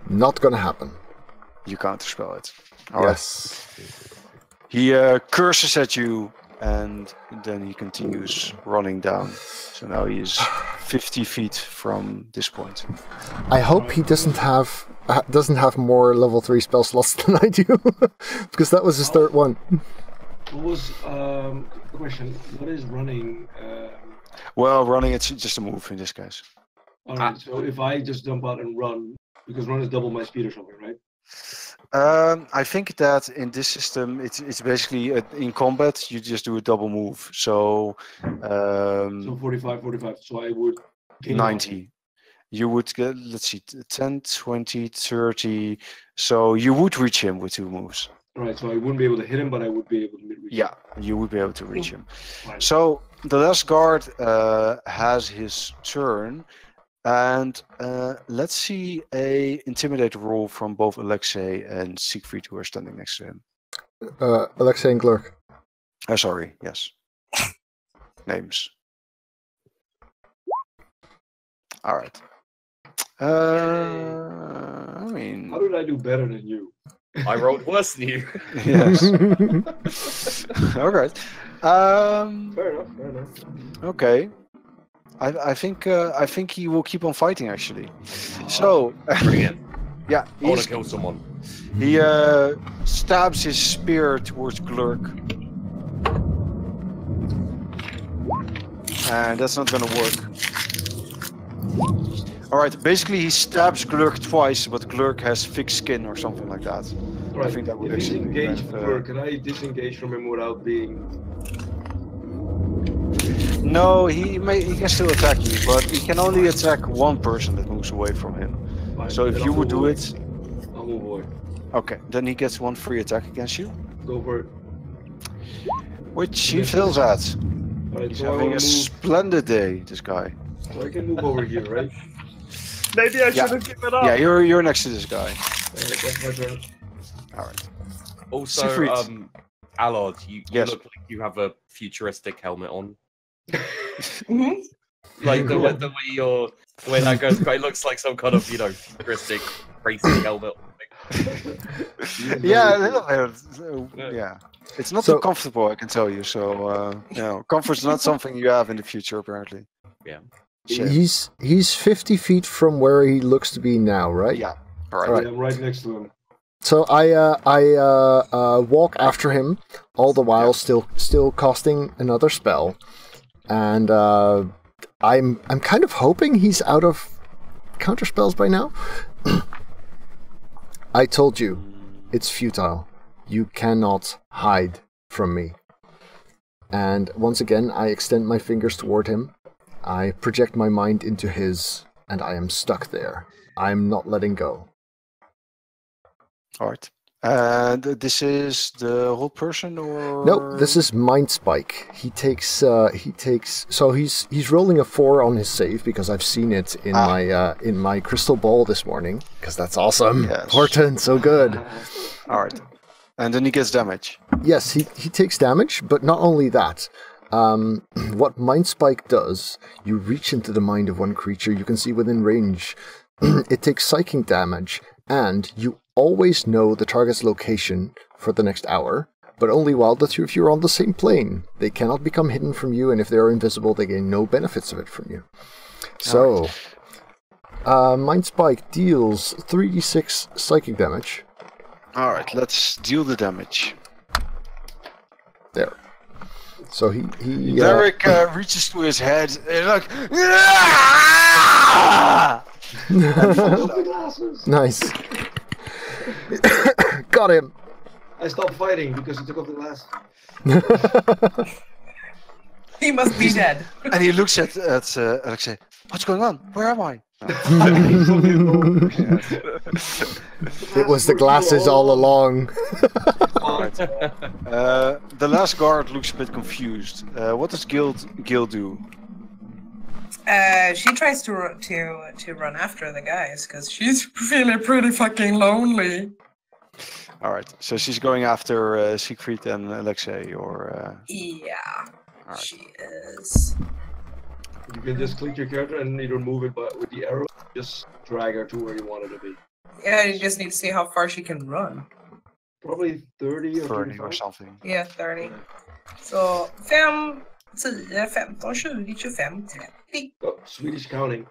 Not gonna happen.
you counterspell it. All right.
Yes.
He curses at you, and then he continues running down. So now he is 50 feet from this point.
I hope he doesn't have more level 3 spell slots than I do, because that was his third one.
What was the question? What is running?
Well, running it's just a move in this case.
Alright, so if I just jump out and run, because run is double my speed or something, right?
I think that in this system, it's basically in combat you just do a double move. So
So 45, 45. So I would gain
90. You would get, let's see, 10, 20, 30. So you would reach him with 2 moves.
Right, so I wouldn't be able to hit him, but I would be able to reach
Yeah, you would be able to reach him.
Right.
So the last guard has his turn, and let's see a intimidate roll from both Alexei and Siegfried, who are standing next to him.
Alexei and Glurk.
Sorry, yes. Names. All right. I mean,
How did I do better than you?
I rolled worse than you.
yes. All right.
Fair enough, fair enough.
Okay. I think he will keep on fighting actually. So
Bring it.
yeah,
I want to kill someone.
he stabs his spear towards Glurk, and that's not gonna work. All right, basically he stabs Glurk twice, but Glurk has thick skin or something like that.
Alright,
think that would
if he's
actually be
engaged
kind
with
of,
her, can I disengage from him without being...
No, he can still attack you, but he can only attack one person that moves away from him.
Fine,
So if
then
you
I'll
would
move
do
away.
it,
I'll move away.
okay, then he gets one free attack against you,
Go for it.
which he fails at.
Alright,
He's
so I
having
will
a
move.
splendid day, this guy.
So I can move over here, right?
Maybe I
Yeah.
should have given up.
Yeah, you're next to this guy.
That's my turn.
All right.
Also,
Siegfried.
Allard, you
Yes.
look like you have a futuristic helmet on.
Mhm.
Like the way the way that goes, it looks like some kind of futuristic racing helmet.
Yeah, a little bit. So,
Yeah.
yeah. It's not
So-
too comfortable, I can tell you. So, comfort's not something you have in the future, apparently.
Yeah.
Shit.
He's 50 feet from where he looks to be now, right?
Yeah. All right.
All right.
Yeah, I'm right next to him.
So I walk after him, all the while still casting another spell, and I'm kind of hoping he's out of counter spells by now. I told you, it's futile. You cannot hide from me. And once again, I extend my fingers toward him. I project my mind into his, and I am stuck there. I'm not letting go.
All right. And this is the whole person, or
Nope, this is Mind Spike. He takes so he's rolling a 4 on his save because I've seen it in my crystal ball this morning because that's awesome.
Yes.
Important, so good.
All right. And then he gets damage.
Yes, he takes damage, but not only that. What Mind Spike does, you reach into the mind of one creature you can see within range. It takes psychic damage, and you always know the target's location for the next hour, but only while the two of you are on the same plane. They cannot become hidden from you, and if they are invisible, they gain no benefits of it from you. So, Mind Spike deals 3d6 psychic damage.
All right. Let's deal the damage.
There. So he
Derek reaches to his head and like, "Ah!"
Off the glasses!
nice. Got him.
I stopped fighting because he took off the glasses.
He must be dead.
And he looks at Alexei. What's going on? Where am I?
It was the glasses all along.
Alright. The last guard looks a bit confused. What does Gil do?
She tries to run after the guys because she's feeling pretty fucking lonely.
Alright, so she's going after Siegfried and Alexei, or...
Yeah,
Alright.
she is.
You can just click your character and either move it with the arrow, just drag her to where you want her to be.
Yeah, you just need to see how far she can run.
Probably 30 or
30 or
35.
something.
Yeah, 30. So 5, 10, 15, 20, 25, 30.
Oh, Swedish counting.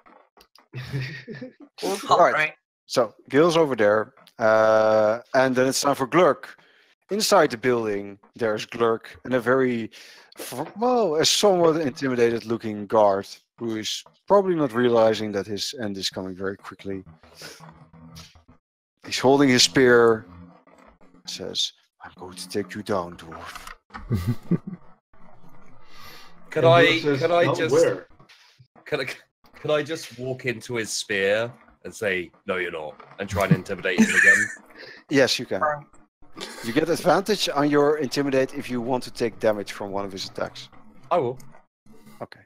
Alright, so Gil's over there. And then it's time for Glurk. Inside the building, there's Glurk and a somewhat intimidated looking guard who is probably not realizing that his end is coming very quickly. He's holding his spear, says, "I'm going to take you down, dwarf."
Could
And
I
Brooke says,
could I
"Not
just
where?"
could I just walk into his spear and say, "No, you're not," and try and intimidate him again?
Yes, you can. You get advantage on your intimidate if you want to take damage from one of his attacks.
I will.
Okay.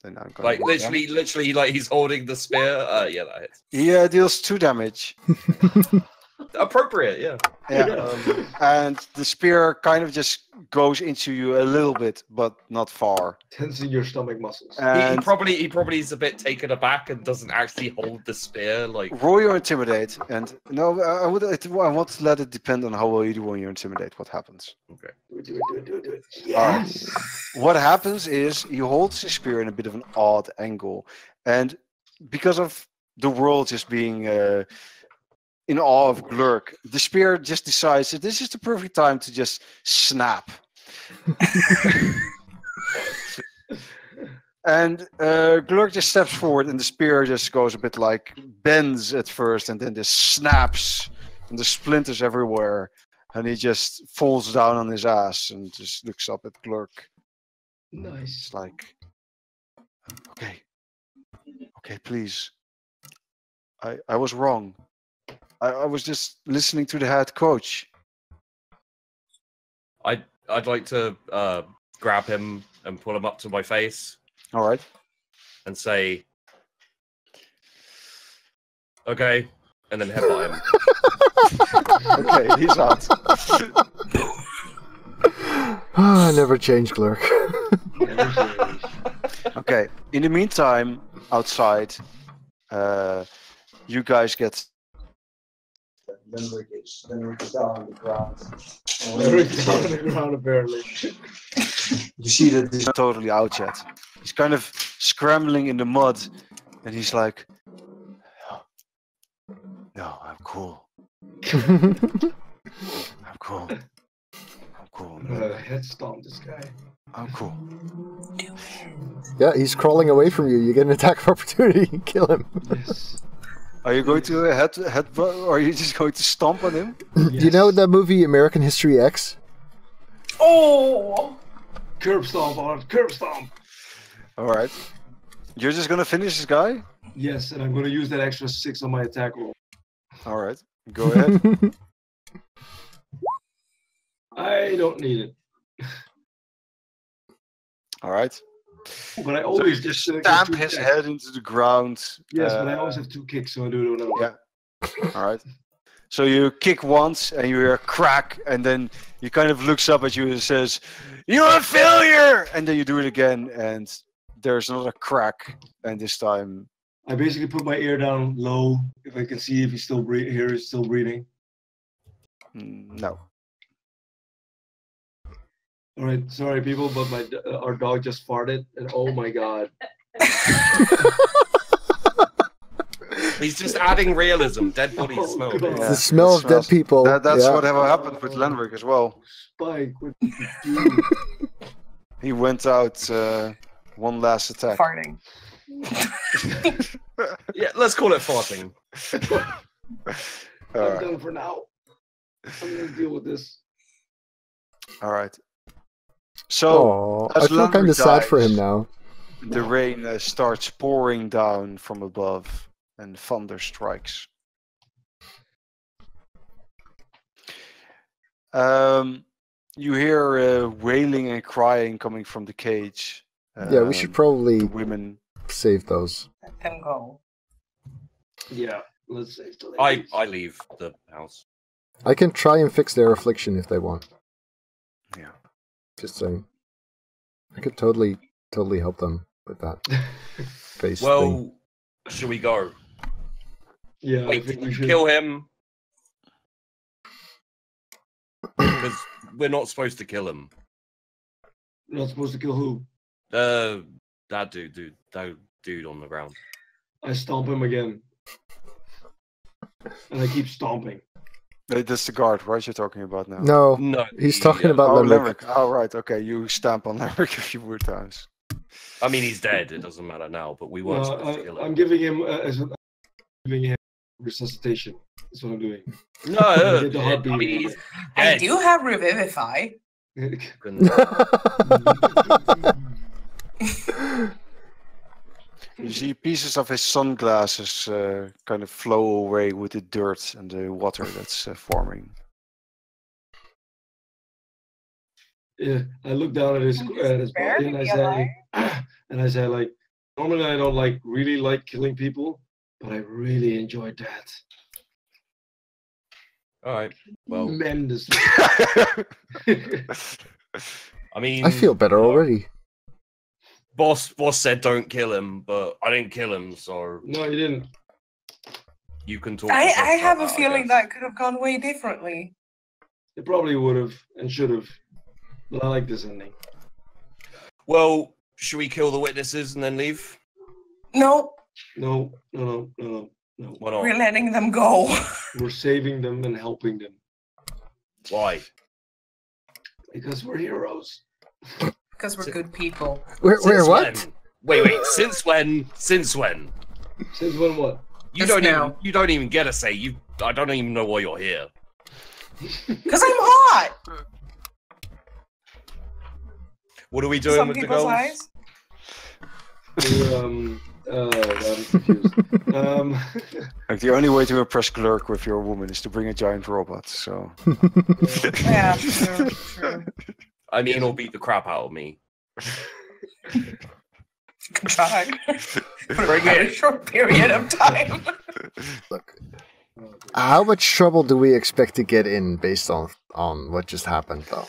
Then I'm going
Like literally, like he's holding the spear. Yeah, that hits.
He deals 2 damage.
Appropriate, yeah.
Yeah. And the spear kind of just goes into you a little bit, but not far.
Tensing your stomach muscles.
He
And
probably is a bit taken aback and doesn't actually hold the spear. Like,
roll your intimidate. And no, I want to let it depend on how well you do when you intimidate. What happens?
okay.
Do it. Yes!
What happens is he holds his spear in a bit of an odd angle, and because of the world just being in awe of Glurk, the spear just decides that this is the perfect time to just snap. And Glurk just steps forward, and the spear just goes a bit like bends at first, and then just snaps and there's splinters everywhere, and he just falls down on his ass and just looks up at Glurk.
Nice.
It's like, okay, please. I was wrong. I was just listening to the head coach.
I'd like to grab him and pull him up to my face.
All right.
And say, okay, and then headbutt him.
Okay, he's out.
I never change, Glurk.
Okay. In the meantime, outside, you guys get. Lenric is down on the ground.
Lenric's down on the ground, apparently.
You see that he's not totally out yet. He's kind of scrambling in the mud, and he's like, "No, I'm cool. I'm cool. I'm cool.
Head stomp this guy.
I'm cool."
Yeah, he's crawling away from you. You get an attack of opportunity. Kill him.
Yes.
Are you going to headbutt, or are you just going to stomp on him?
Yes.
You know the movie American History X?
Oh!
Curb stomp on it. Curb stomp.
All right. You're just gonna finish this guy?
Yes, and I'm going to use that extra 6 on my attack roll.
All right. Go ahead.
I don't need it.
All right.
But I
So
always
you just
get
stamp
2
his
kicks.
head into the ground.
Yes, but I always have 2 kicks, so I do it.
Yeah. All right. So you kick once, and you hear a crack, and then he kind of looks up at you and says, "You're a failure!" And then you do it again, and there's another crack, and this time,
I basically put my ear down low if I can see if he's still he's still breathing.
no.
All right, sorry people, but our dog just farted, and oh my god.
He's just adding realism. Dead body
Oh,
smell.
God.
The smell of dead people.
That's
yeah.
what happened with Lenric as well.
Spike, what did you do?
He went out one last attack.
Farting.
Yeah, let's call it farting.
All
I'm
right.
done for now. I'm gonna deal with this.
All right. So
Oh, I
as
feel kind
Lenric
of sad for him
dies,
now.
the rain starts pouring down from above, and thunder strikes. You hear wailing and crying coming from the cage.
Yeah, we should probably
women.
save those.
Let them go.
Yeah, let's save the
I
ladies.
leave the house.
I can try and fix their affliction if they want.
Yeah.
Just saying. I could totally help them with that face thing.
Well, should we go?
Yeah, I
Wait,
think
did
we
you
should.
kill him? Because we're not supposed to kill him.
Not supposed to kill who?
That dude on the ground.
I stomp him again. And I keep stomping.
That's the guard, right? You're talking about now.
No,
No,
he's talking
yeah.
about
Oh,
Lenric.
Lenric. Oh, right. Okay, you stamp on Lenric a few more times.
I mean, he's dead. It doesn't matter now, but we weren't supposed to kill him.
I'm giving him giving him resuscitation. That's what I'm doing.
No,
Get the
I
heartbeat.
mean, he's
I
dead.
do have Revivify.
You see pieces of his sunglasses kind of flow away with the dirt and the water that's forming.
Yeah, I look down at his body and I say, like, normally I don't really like killing people, but I really enjoyed that.
All right. Well,
Tremendously.
I mean,
I feel better already.
Boss said don't kill him, but I didn't kill him, so
No, you didn't.
you can talk.
I
yourself
have
out
a
that, I
feeling
guess.
that could have gone way differently.
It probably would have and should have. But I like this ending.
Well, should we kill the witnesses and then leave?
No,
No.
Why not?
we're letting them go.
We're saving them and helping them.
Why?
Because we're heroes.
Because we're good people.
Where
Since
what?
when? Wait. Since when? Since when?
Since when what?
You don't even get a say. I don't even know why you're here.
Because I'm hot.
What are we doing with the girls?
Eyes?
I'm confused.
Like the only way to impress Glurk with your woman is to bring a giant robot. So.
Yeah, true.
I mean, he'll beat the crap out of me.
Good try. For a short period of time.
Look, how much trouble do we expect to get in based on what just happened, though?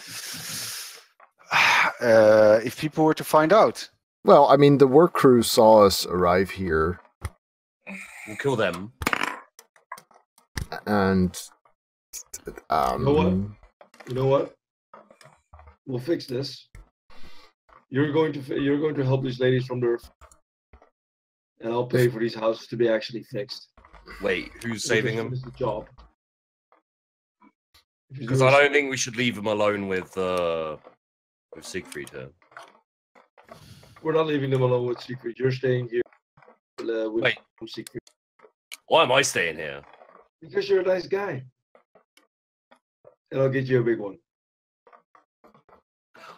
If people were to find out.
Well, I mean, the work crew saw us arrive here.
We'll kill them.
And
You know what? We'll fix this. You're going to help these ladies from the and I'll pay for these houses to be actually fixed.
Wait, who's saving them?
It's the job.
Because I don't think we should leave them alone with Siegfried here.
We're not leaving them alone with Siegfried. You're staying here with Siegfried.
Why am I staying here?
Because you're a nice guy. And I'll get you a big one.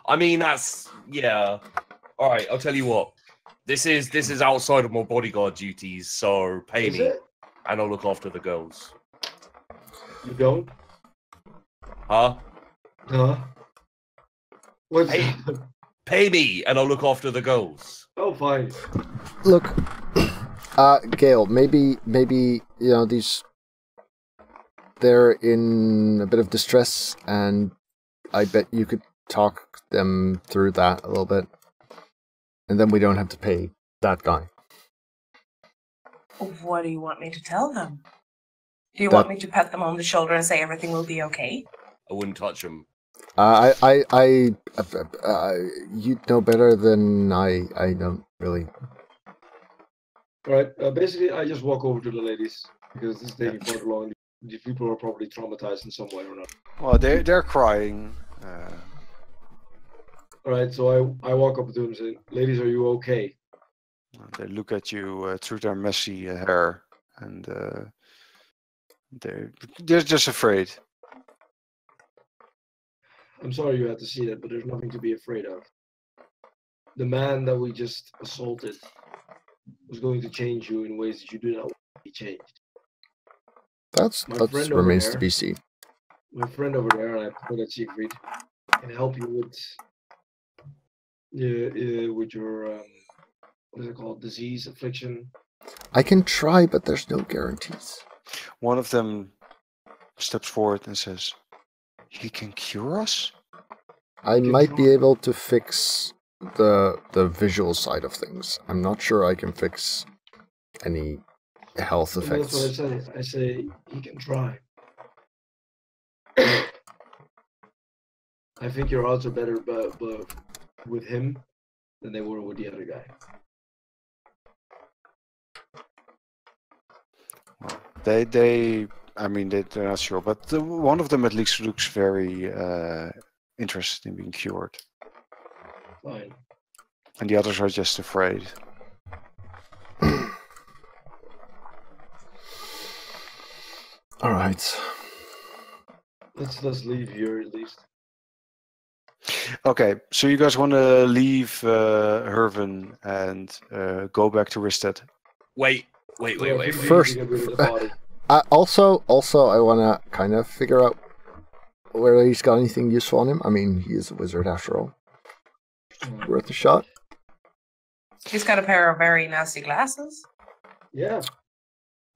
I mean, yeah. All right, I'll tell you what. This is outside of my bodyguard duties, so pay me, and I'll look after the girls.
You don't?
Huh?
Huh? What's
Pay me, and I'll look after the girls.
Oh, fine.
look, Gale, maybe they're in a bit of distress, and I bet you could talk them through that a little bit, and then we don't have to pay that guy.
What do you want me to tell them? Do you want me to pat them on the shoulder and say everything will be okay?
I wouldn't touch them.
You know better than I don't really.
All right. Basically, I just walk over to the ladies because this is taking quite long. These people are probably traumatized in some way or not.
Well, they're crying.
All right. So I walk up to them and say, "Ladies, are you okay?"
They look at you through their messy hair, and they're just afraid.
I'm sorry you had to see that, but there's nothing to be afraid of. The man that we just assaulted was going to change you in ways that you do not want to be changed.
That remains to be seen.
My friend over there, and I put at Siegfried, can help you with your what is it called, disease, affliction.
I can try, but there's no guarantees.
One of them steps forward and says, "He can cure us?"
I might be able to fix the visual side of things. I'm not sure I can fix any health effects.
That's what I say. I say he can try. I think your odds are better, but with him than they were with the other guy.
They're not sure, but one of them at least looks very interested in being cured.
Fine.
And the others are just afraid.
All right.
Let's leave here at least.
Okay, so you guys want to leave Herven and go back to Risted?
Wait.
First, also, I want to kind of figure out whether he's got anything useful on him. I mean, he is a wizard after all. Worth a shot.
He's got a pair of very nasty glasses.
Yeah.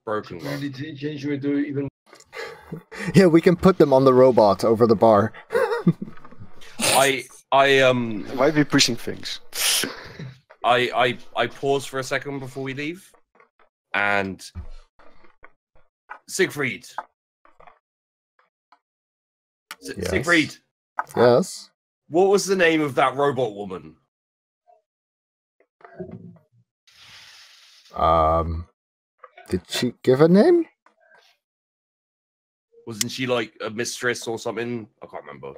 Broken one.
Really change you into even.
Yeah, we can put them on the robot over the bar.
I
might be pushing things.
I pause for a second before we leave, and Siegfried.
Yes.
Siegfried.
Yes.
What was the name of that robot woman?
Did she give a name?
Wasn't she like a mistress or something? I can't remember.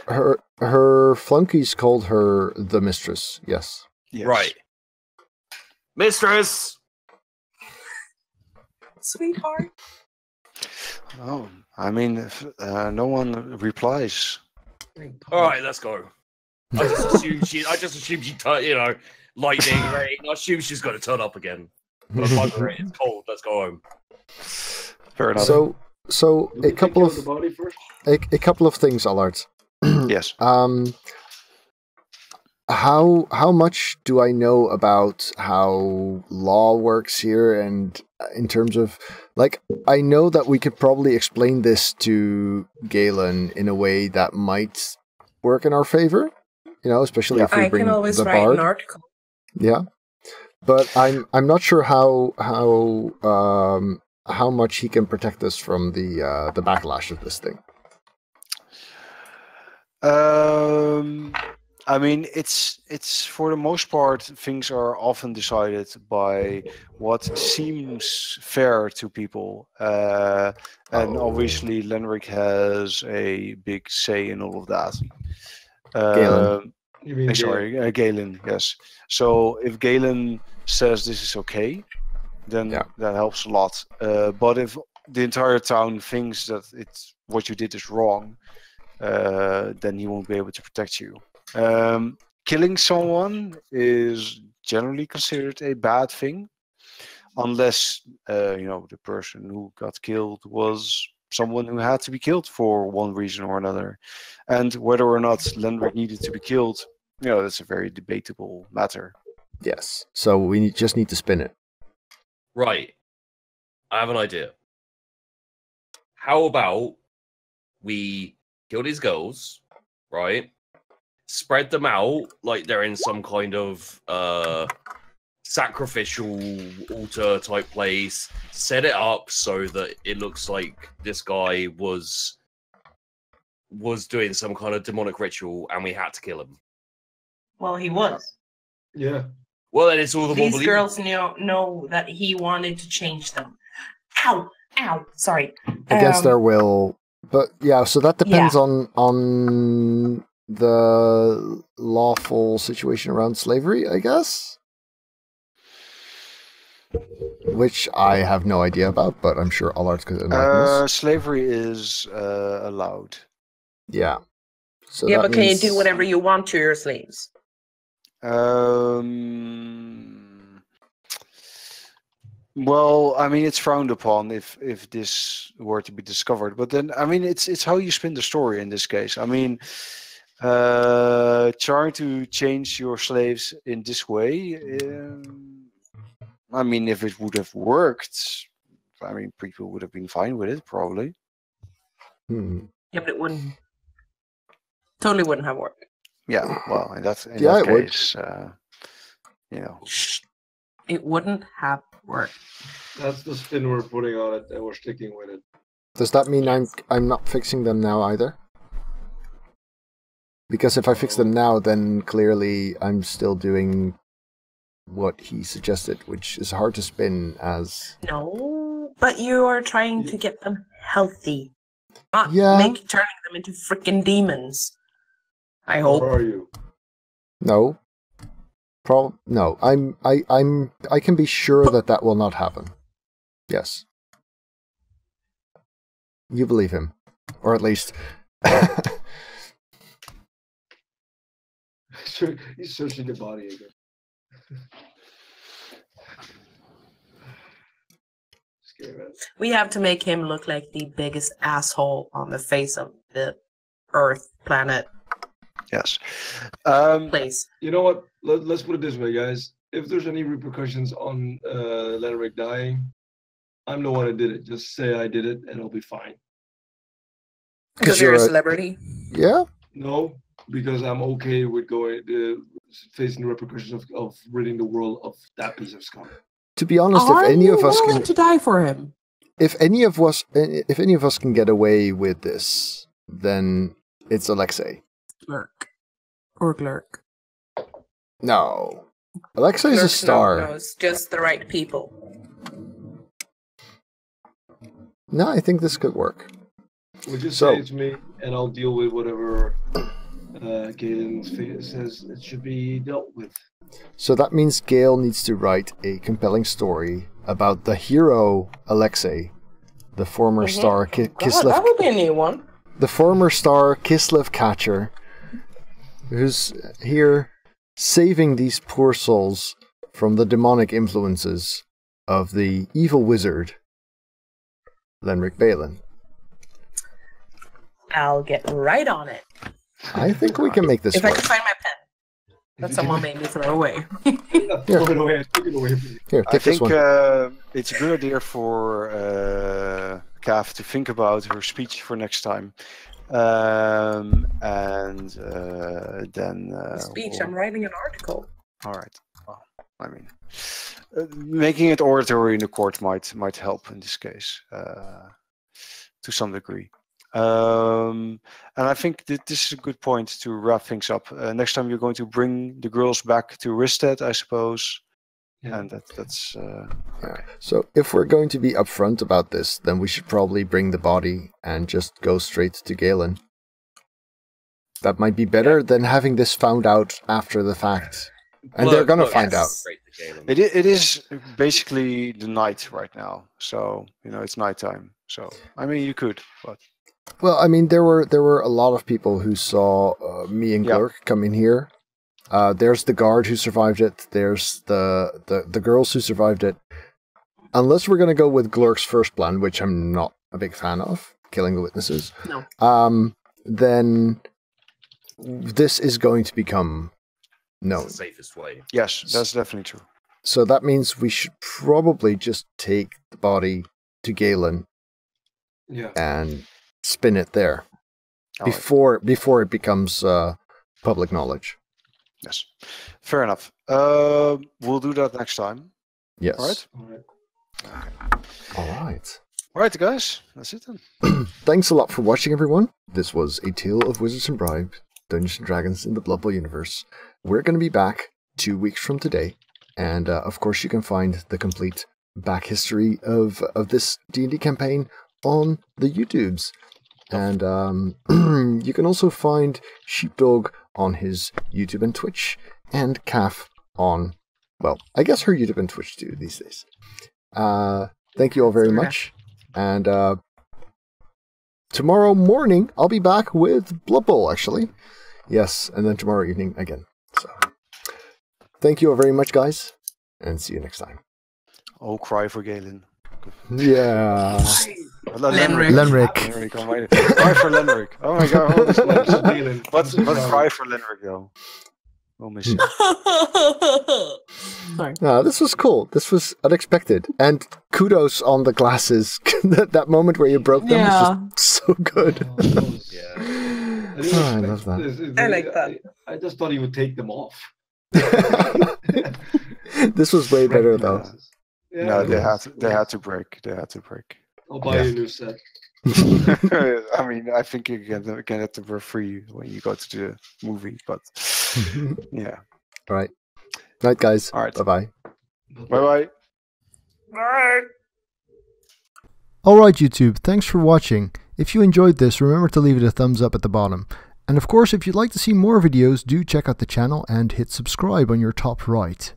Her flunkies called her the mistress. Yes.
Yes.
Right. Mistress.
sweetheart.
Oh, I mean, if, no one replies.
All right, let's go. I just assumed she, lightning rain. I assume she's going to turn up again. But bugger it, it's cold. Let's go home.
Fair enough.
So
Do we
a couple
take care
of
the body first?
a couple of things, Allard.
Yes.
How much do I know about how law works here, and in terms of, like, I know that we could probably explain this to Galen in a way that might work in our favor, especially if we
I
bring
can always
the
write
bard.
an article.
Yeah, but I'm not sure how much he can protect us from the backlash of this thing.
I mean, it's for the most part, things are often decided by what seems fair to people, and obviously Lenric has a big say in all of that.
Galen.
You mean
Sorry, Galen. Yes. So if Galen says this is okay, then that helps a lot. But if the entire town thinks that what you did is wrong, then he won't be able to protect you. Killing someone is generally considered a bad thing, unless the person who got killed was someone who had to be killed for one reason or another. And whether or not Lenric needed to be killed, that's a very debatable matter.
Yes. So we just need to spin it.
Right. I have an idea. How about we kill these girls, right? Spread them out like they're in some kind of sacrificial altar type place. Set it up so that it looks like this guy was doing some kind of demonic ritual, and we had to kill him.
Well, he was.
Yeah.
Well, then it's all the more
These girls know that he wanted to change them. Ow! Ow! Sorry.
Against their will. But yeah, so that depends on the lawful situation around slavery, I guess? Which I have no idea about, but I'm sure Allard's could enlighten us.
Slavery is allowed.
Yeah. So
yeah,
that
but can you
means-
do whatever you want to your slaves?
Well, I mean, it's frowned upon if this were to be discovered. But then, I mean, it's how you spin the story in this case. I mean, trying to change your slaves in this way. I mean, if it would have worked, I mean, people would have been fine with it, probably.
Hmm.
Yeah, but it wouldn't. Totally wouldn't have worked.
Yeah, well, in that
would.
case,
It wouldn't have worked.
That's the spin we're putting on it, and we're sticking with it.
Does that mean I'm not fixing them now either? Because if I fix them now, then clearly I'm still doing what he suggested, which is hard to spin as...
No, but you are trying to get them healthy. Not turning them into freaking demons. I hope.
Where are you?
No. No. I can be sure that will not happen. Yes. You believe him. Or at least...
He's searching the body again.
We have to make him look like the biggest asshole on the face of the Earth planet.
Yes.
Please.
You know what? Let's put it this way, guys. If there's any repercussions on Lenric dying, I'm the one that did it. Just say I did it, and it'll be fine.
Because you're a celebrity?
Yeah?
No, because I'm okay with facing the repercussions of ridding the world of that piece of scum.
To be honest, if any of us can
to die for him,
if any of us can get away with this, then it's Alexei.
Glurk.
No, Alexei's a star.
knows just the right people.
No, I think this could work.
Would you say it's me, and I'll deal with whatever Galen says it should be dealt with.
So that means Gale needs to write a compelling story about the hero Alexei, the former star Kislev.
That would be a new one.
The former star Kislev Catcher, who's here saving these poor souls from the demonic influences of the evil wizard, Lenric Balen.
I'll get right on it.
I think we can make this
If
work.
I can find my pen that someone made me throw away.
Throw it away. Take it away.
Here,
I
take this
think
one.
it's a good idea for Caff to think about her speech for next time. Then
Speech, I'm writing an article.
all right. Well, I mean, making it oratory in the court might help in this case to some degree. And I think that this is a good point to wrap things up. Next time you're going to bring the girls back to Risted, I suppose.
Yeah.
And that's
Yeah. So if we're going to be upfront about this, then we should probably bring the body and just go straight to Galen. That might be better than having this found out after the fact. And they're gonna find out.
it is basically the night right now. So it's nighttime. So I mean you could, but
Well, I mean, there were a lot of people who saw me and Glurk come in here. There's the guard who survived it. There's the girls who survived it. Unless we're going to go with Glurk's first plan, which I'm not a big fan of, killing the witnesses.
No.
Then this is going to become known.
It's the safest way.
yes, that's definitely true.
So that means we should probably just take the body to Galen
Yeah.
and spin it there
All right.
before it becomes public knowledge.
Yes, fair enough. We'll do that next time.
Yes.
All right.
All right.
All right.
All right, guys. That's it then.
Thanks a lot for watching, everyone. This was A Tale of Wizards and Bribes, Dungeons and Dragons in the Blood Bowl universe. We're going to be back 2 weeks from today, and of course you can find the complete back history of this D&D campaign on the YouTubes. And you can also find Sheepdog on his YouTube and Twitch, and Caff on, well, I guess her YouTube and Twitch too these days. Thank you all very much. And tomorrow morning, I'll be back with Blood Bowl, actually. Yes, and then tomorrow evening again. So, thank you all very much, guys, and see you next time.
Oh, cry for Galen.
Yeah.
Lenric.
Lenric. Oh my, cry for Lenric. Oh my god, all this love. What's cry for Lenric, though? We'll miss you.
Sorry.
No, this was cool. This was unexpected. And kudos on the glasses. that moment where you broke them was just so good.
Yeah.
I love that.
I like that.
I just thought he would take them off.
This was way better, though.
Yeah,
No,
it
they
was.
had to break. They had to break.
I'll buy you a new set.
I mean, I think you can get them for free when you go to the movie, but yeah.
All right. Night, guys.
All right.
Bye-bye.
Bye bye.
Alright YouTube, thanks for watching. If you enjoyed this, remember to leave it a thumbs up at the bottom. And of course, if you'd like to see more videos, do check out the channel and hit subscribe on your top right.